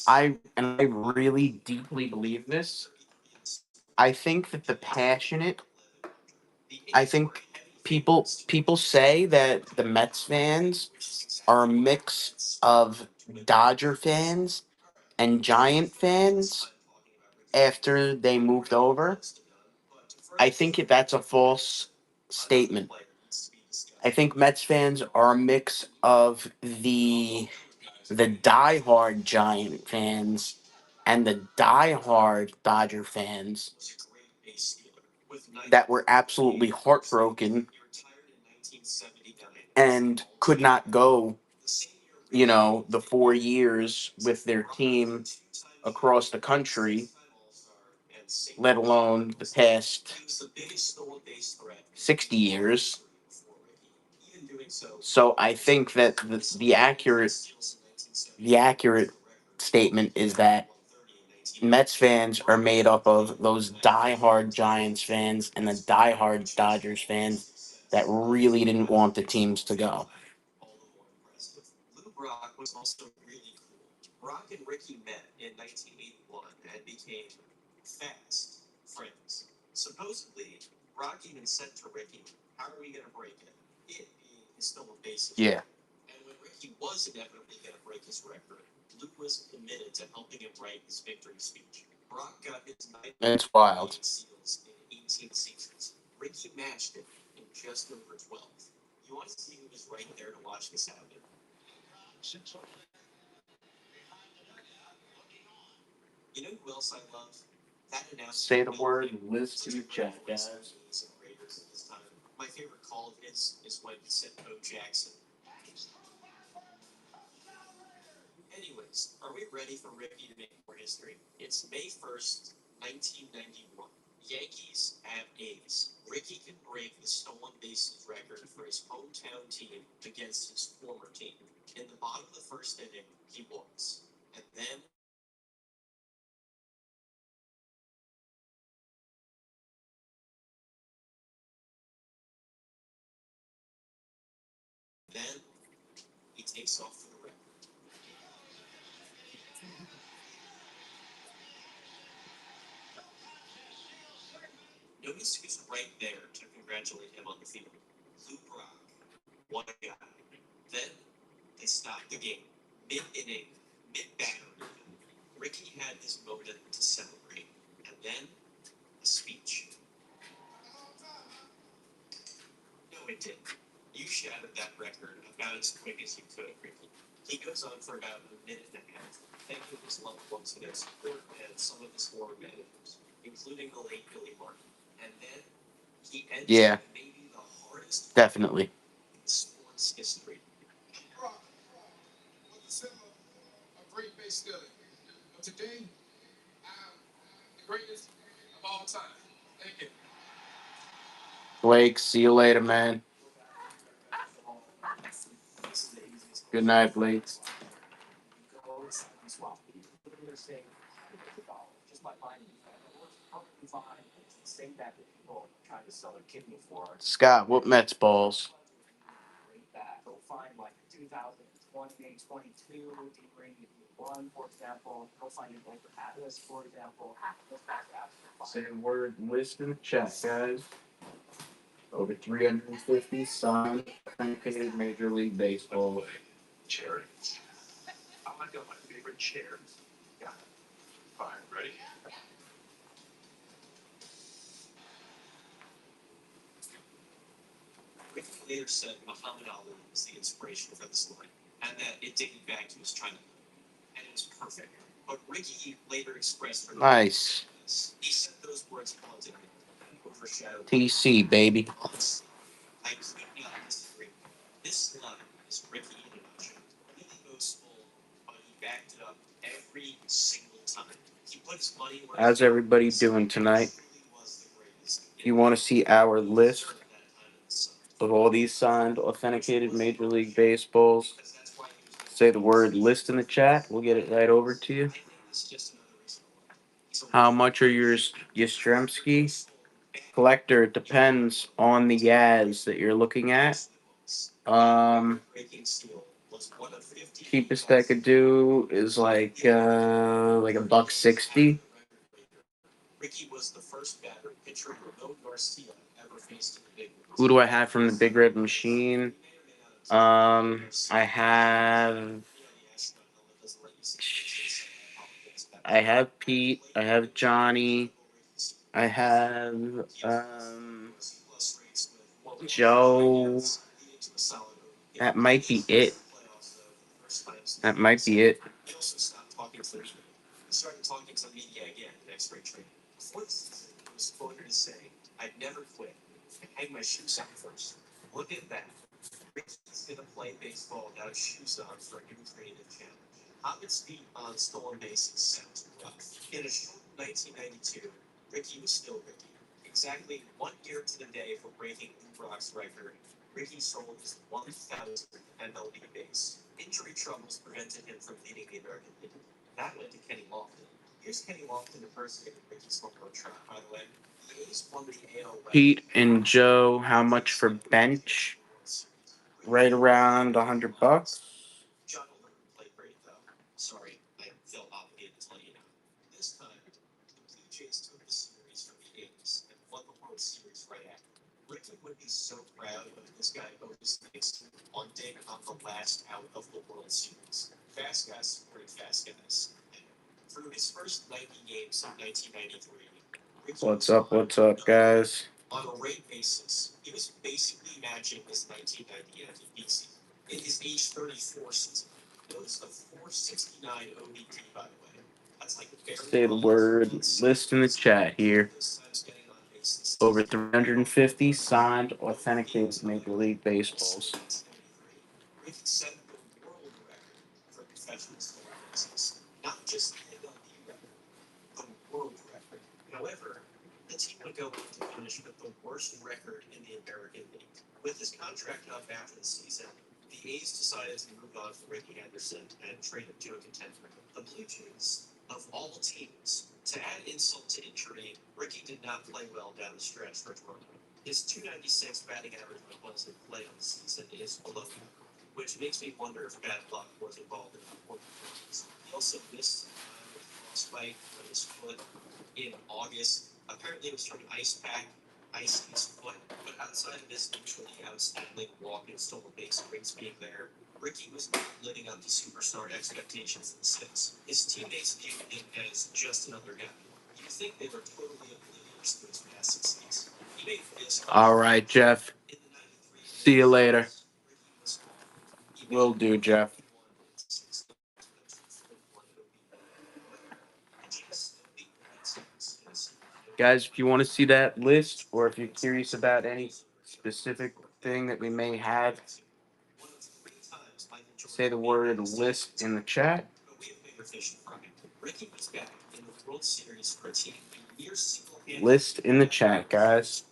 I really deeply believe this. I think that I think people say that the Mets fans are a mix of Dodger fans and Giant fans after they moved over. I think that's a false statement. I think Mets fans are a mix of the diehard Giant fans and the diehard Dodger fans that were absolutely heartbroken and could not go, the 4 years with their team across the country, let alone the past 60 years. So I think that the accurate statement is that Mets fans are made up of those diehard Giants fans and the diehard Dodgers fans that really didn't want the teams to go. Lou Brock was also really cool. Brock and Ricky met in 1981 and became fast friends. Supposedly, Brock even said to Ricky, "How are we going to break it?" It being his stolen bases. Yeah. And when Ricky was inevitably going to break his record, Lou was committed to helping him write his victory speech. Brock got his 9 It's wild. seals in 18 seasons. Ricky matched it in just over 12. You want to see who was right there to watch this happen? You know who else I love? That announcement. Say the word and list to your chat, guys. Raiders at this time. My favorite call of his is when he said Bo Jackson. Anyways, are we ready for Ricky to make more history? It's May 1st, 1991. Yankees at A's. Ricky can break the stolen bases record for his hometown team against his former team. In the bottom of the first inning, he walks. And then he takes off for the record. Notice who's right there to congratulate him on the field. Lou Brock. What a guy. Then they stopped the game. Mid-inning, mid-batter. Ricky had his moment to celebrate. And then a speech. No, it didn't. You shattered that record about as quick as you could, Ricky. He goes on for about a minute and a half, thanking his loved ones for their support and some of his former managers, including the late Billy Martin. And then he ends maybe the hardest Definitely. in sports history. Brock was the symbol of great base stealing. But today, I'm the greatest of all time. Thank you. Blake, see you later, man. Good night, Blake. Scott, what Mets balls? Say the word list in the chat, guys. Over 350 signed, authenticated Major League Baseball. Chair. I got my favorite chair. Yeah. All right, ready? Ricky later said Muhammad Ali was the inspiration for this line, and that it dated back to his childhood, and it was perfect. But Ricky later expressed for nice. He said those words haunted him and overshadowed TC, baby. Honestly, I could not disagree. This line is Ricky in a nutshell. Really boastful, but he backed it up every single time. He put his money where how's everybody doing tonight? If you want to see our list of all these signed, authenticated Major League Baseballs, say the word list in the chat. We'll get it right over to you. How much are yours, Yastrzemski? Collector, it depends on the Yaz that you're looking at. Cheapest I could do is like $1.60. Ricky was the first batter pitcher Ramon Garcia ever faced in the big leagues. Who do I have from the Big Red Machine? I have Pete. I have Johnny. I have Joe. That might be it. That might be it. He also stopped talking to the media. He started talking to the media again next spring training. Before the season, he was quoted as saying, "I'd never quit. I hang my shoes on first. Look at that. Ricky's going to play baseball without shoes on for a new creative challenge." Hobbit's feet on stolen bases sounds rough. In a short 1992, Ricky was still Ricky. Exactly 1 year to the day for breaking Lou Brock's record, Ricky sold his 1,000th MLB base. Injury troubles prevented him from leading the American League. That went to Kenny Lofton. Here's Kenny Lofton impersonating Ricky's home run trot, by the way. The A's won the AL West. Pete and Joe, how much for bench? Right around $100. John Holder played great, though. Sorry, I felt obligated to let you know. This time, the Blue Jays took the series from the A's and won the World Series right after. Ricky would be so proud of this guy Otis Nix bunting on the last out of the World Series. Fast guys supported fast guys. Through his first 90 games in 1993, what's up, guys? On a rate basis, he was basically matching his 1990 MVP season. In his age 34 season, notice the 469 OBP, by the way. That's like say the word list in the chat here. Over 350 signed, authenticated Major League Baseballs. Ricky set the world record for professional stolen bases, not just the MLB record, the world record. However, the team would go on to finish with the worst record in the American League. With his contract up after the season, the A's decided to move on from Ricky Henderson and trade him to a contender. The Blue Jays, of all teams, to add insult to injury, Ricky did not play well down the stretch for Toronto. His .296 batting average when Bulls in play on the season is below that, which makes me wonder if bad luck was involved in the poor performance. He also missed some time with frostbite on his foot in August. Apparently, it was from an ice pack, ice in his foot. But outside of his mutually outstanding walk and stolen base rings being there, Ricky was not living up to superstar expectations in the Six. His teammates viewed him as just another guy. You think they were totally oblivious to his past success. He made this. All right, Jeff. See you later. Will do, Jeff. Guys, if you want to see that list, or if you're curious about any specific thing that we may have, say the word list in the chat. List in the chat, guys.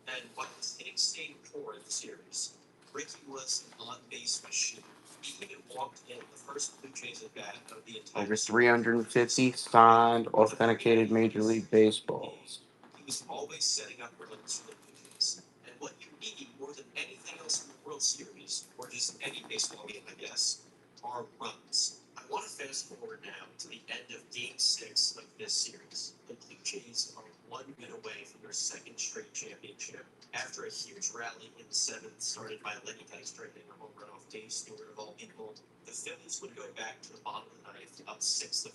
And while his hitting stayed poor in the series, Ricky was an on-base machine. He even walked in the first Blue Jays at bat of the entire over 350 signed, authenticated Major League Baseballs. He was always setting up runs for the Blue Jays. And what you need more than anything else in the World Series, or just any baseball game, I guess, are runs. I want to fast forward now to the end of Game 6 of this series. The Blue Jays are 1 win away from their second straight championship. After a huge rally in the 7th, started by Lenny Dykstra hitting a home run off Dave Stewart of all people, the Phillies would go back to the bottom of the 9th, up 6-5.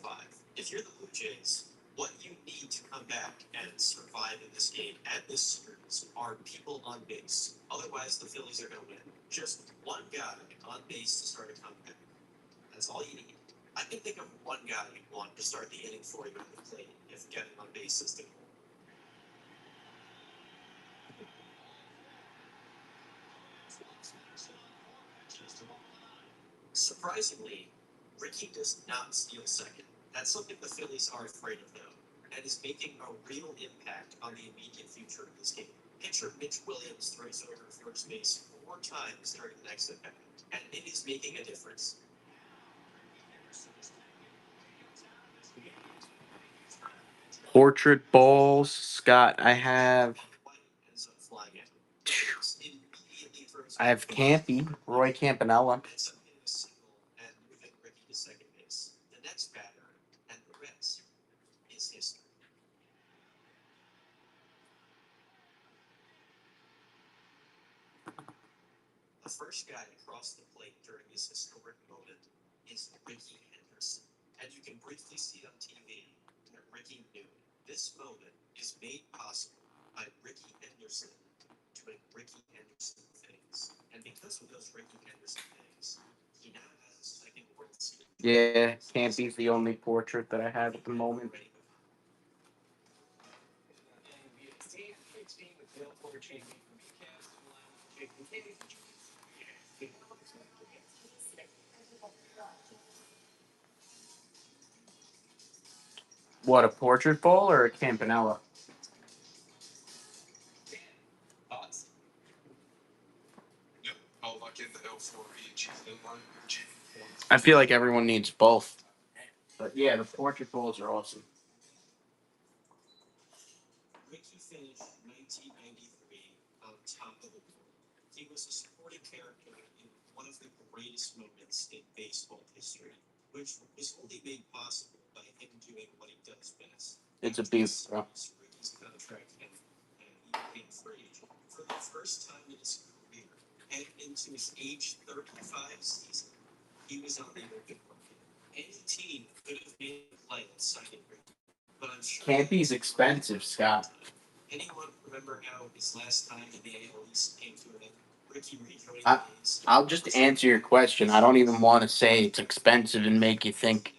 If you're the Blue Jays, What you need to come back and survive in this game and this series are people on base. Otherwise, the Phillies are going to win. Just one guy on base to start a comeback. That's all you need. I can think of one guy you want to start the inning for you at the plate if getting on base is the goal. Surprisingly, Ricky does not steal second. That's something the Phillies are afraid of now, and is making a real impact on the immediate future of this game. Pitcher Mitch Williams throws over first base 4 times during the next at bat, and it is making a difference. Portrait balls, Scott. I have Campy, Roy Campanella. And moving Ricky to second base. The next batter, and the rest is history. The first guy across the plate during this historic moment is Ricky Henderson. And you can briefly see on TV that Ricky knew this moment is made possible by Ricky Henderson doing Ricky Henderson things. And because of those Ricky Henderson things, he now has a second World Series. Yeah, Campy's the only portrait that I have at the moment. What, a portrait ball or a Campanella? I feel like everyone needs both. But yeah, the portrait balls are awesome. Ricky finished 1993 on top of the world. He was a supporting character in one of the greatest moments in baseball history, which was only made possible by him doing what he does best. It's a beef, bro. Ricky's contract ended, and he became free agent for the first time in his career. Heading into his age 35 season, he was on the open market. Any team could have made a play at signing Ricky, but I'm sure Campy's expensive, Scott. anyone remember how his last time in the AL East came to an end? Ricky rejoined I- the A's. I'll just answer your question. I don't even want to say it's expensive and make you think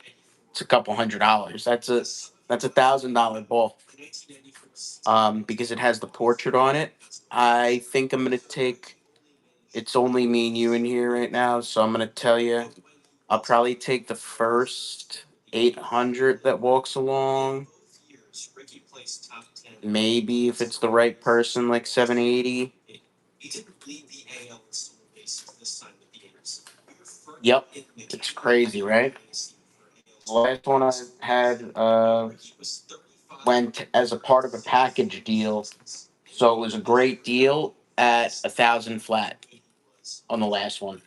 it's a couple $100. That's a $1,000 ball. Because it has the portrait on it. I think I'm gonna take. It's only me and you in here right now, so I'm gonna tell you. I'll probably take the first 800 that walks along. Maybe if it's the right person, like 780. He didn't lead the AL in stolen bases this time with the A's. Yep, it's crazy, right? The last one I had went as a part of a package deal, so it was a great deal at 1,000 flat on the last one.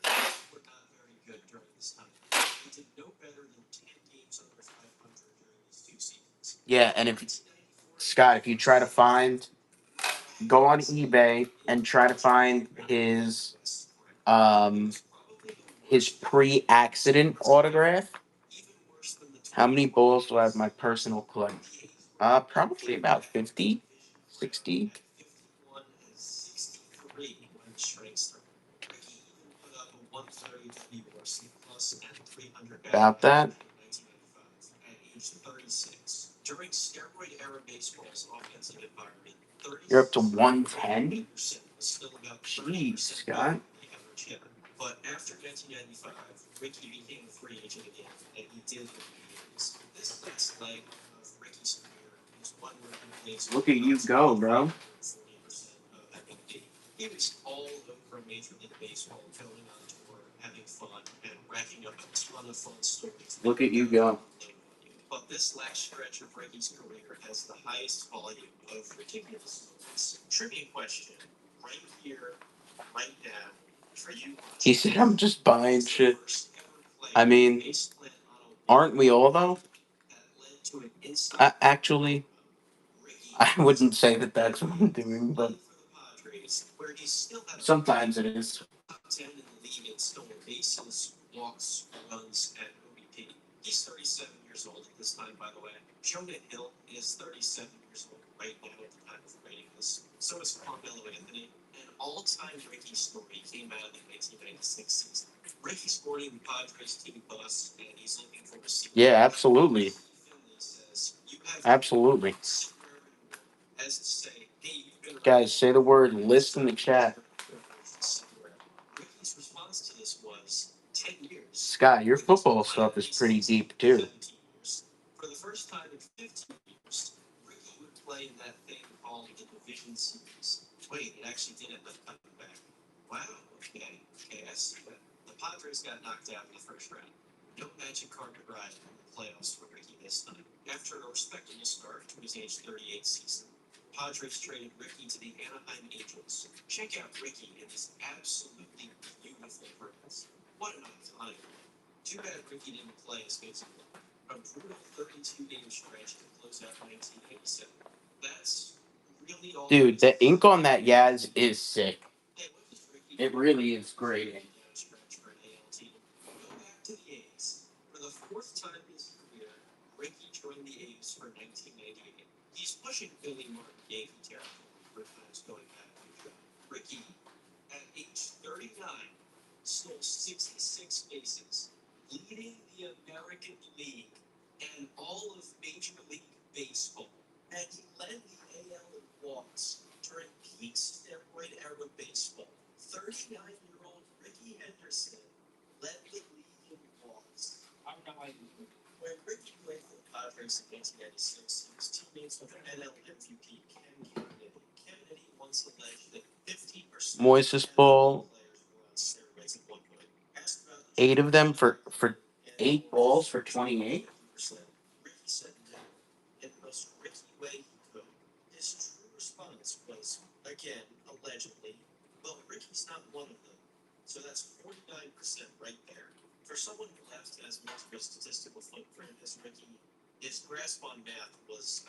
Yeah, and if Scott, if you try to find, go on eBay and try to find his pre-accident autograph. How many balls do I have in my personal collection? Probably about 50, 60. About that. During steroid era baseball's offensive environment, you're up to 110? Jeez, Scott. But after 1995, Ricky became a free agent again, and he did for years. This last leg of Ricky's career is one where he plays. Look at you go, bro. 40% of MVP. He was all over Major League Baseball, going on tour, having fun, and racking up a ton of fun stories. Look at you go. But this last stretch of Ricky's career has the highest volume of ridiculous moments. Trivia question, right here, right now, for you. He said, I'm just buying shit. I mean, aren't we all, though? Actually, I wouldn't say that that's what I'm doing, but sometimes it is. 10 in the league in stolen bases, walks, runs, and OBP. He's 37 years old at this time, by the way. Jonah Hill is 37 years old right now at the time of writing this. So is Carmelo Anthony. An all-time Ricky story came out in the 1996 season. Ricky's boarding the Padres team bus, and he's looking for a seat. Yeah, absolutely. Finley says, "You have Absolutely. sit wherever you want," as to say, "Hey, you've been Guys, say the word list in the chat. Ricky's response to this was 10 years. Scott, your football stuff is pretty deep too. 17 years. For the first time in 15 years, Ricky would play in that thing called the Division Series. Wait, it actually did end up coming back. Wow, okay, I see that. The Padres got knocked out in the first round. No magic carpet ride in the playoffs for Ricky this time. After a respectable start to his age 38 season, Padres traded Ricky to the Anaheim Angels. Check out Ricky in this absolutely beautiful purpose. What an iconic one. Too bad Ricky didn't play as good as he did. A brutal 32-game stretch to close out 1987. That's really all. Dude, the ink on that Yaz is sick. Hey, what does Ricky It really is great. down stretch for an AL team? Go back to the A's. For the fourth time in his career, Ricky joined the A's for 1998. He's pushing Billy Martin Yankee territory for times going back to the draft. Ricky, at age 39, stole 66 bases, leading the American League and all of Major League Baseball. And he led the AL in walks during peak steroid era baseball. 39-year-old Ricky Henderson led the league in walks. When Ricky played for the Padres in 1996, he was teammates with NL MVP Ken Kennedy. Kennedy once alleged that 50% Moises Ball, players were on steroids at one point. Asked about the 8 of them for 8 balls for 28. Ricky said no in the most Ricky way he could. His true response was, again, allegedly, well, Ricky's not one of them. So that's 49% right there. For someone who has as much of a statistical footprint as Ricky, his grasp on math was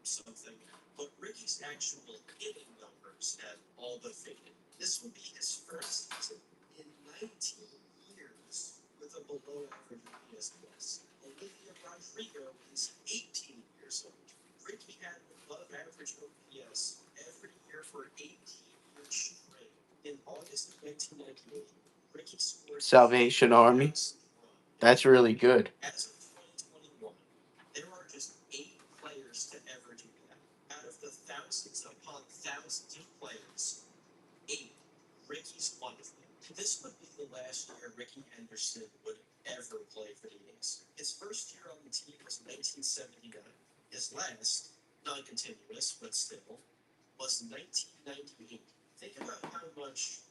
something. But Ricky's actual hitting numbers had all but faded. This would be his first season in 19 years with a below average OPS plus. Olivia Rodrigo is 18 years old. Ricky had above average OPS every year for 18 years straight. In August of 1998, Ricky scored Salvation Army. That's really good. as of 2021, there are just 8 players to ever do that. Out of the thousands upon thousands of players, 8. Ricky's one of them. This would be the last year Ricky Henderson would ever play for the A's. His first year on the team was 1979. His last, non-continuous but still, was 1998. Think about how much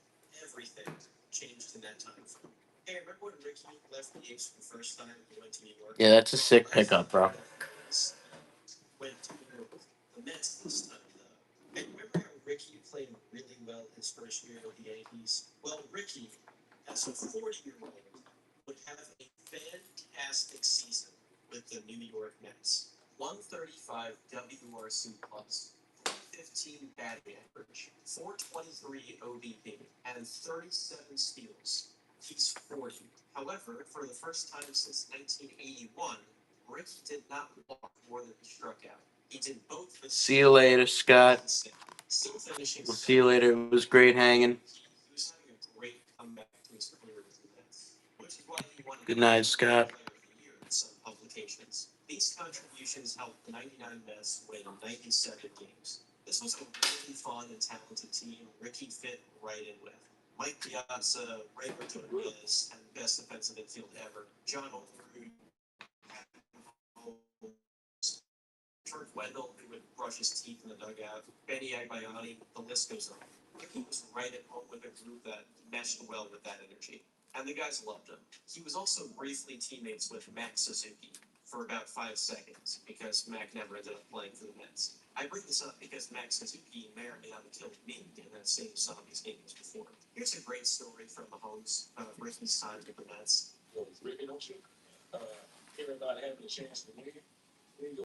everything changed in that time frame. Hey, remember when Ricky left the A's for the first time and went to New York? Yeah, that's a sick pickup, bro. Went to New York with the Mets this time, though. And remember how Ricky played really well his first year with the Yankees? Well, Ricky, as a 40-year-old, would have a fantastic season with the New York Mets. 135 WRC plus, 315 batting average, 423 OBP, and 37 steals. He's 40. However, for the first time since 1981, Ricky did not walk more than he struck out. He did both. See you later, Scott. Still finishing. We'll see you later. It was great hanging. He was having a great comeback to his career with the Mets, which is why he won Good night, Scott. Player of the Year in some publications. These contributions helped the 99 Mets win 97 games. This was a really fun and talented team Ricky fit right in with. Mike Piazza, Ray Rodriguez, and the best defensive infield ever. John Olerud, George Wendell, who would brush his teeth in the dugout, Benny Agbayani, the list goes on. Ricky was right at home with a group that meshed well with that energy, and the guys loved him. He was also briefly teammates with Max Suzuki for about 5 seconds because Mac never ended up playing for the Mets. I bring this up because Max Suzuki may or may not have killed me in that same Zombies game as before. Here's a great story from Mahomes, Ricky's time with the Mets. Ricky, don't you hear about having a chance to win?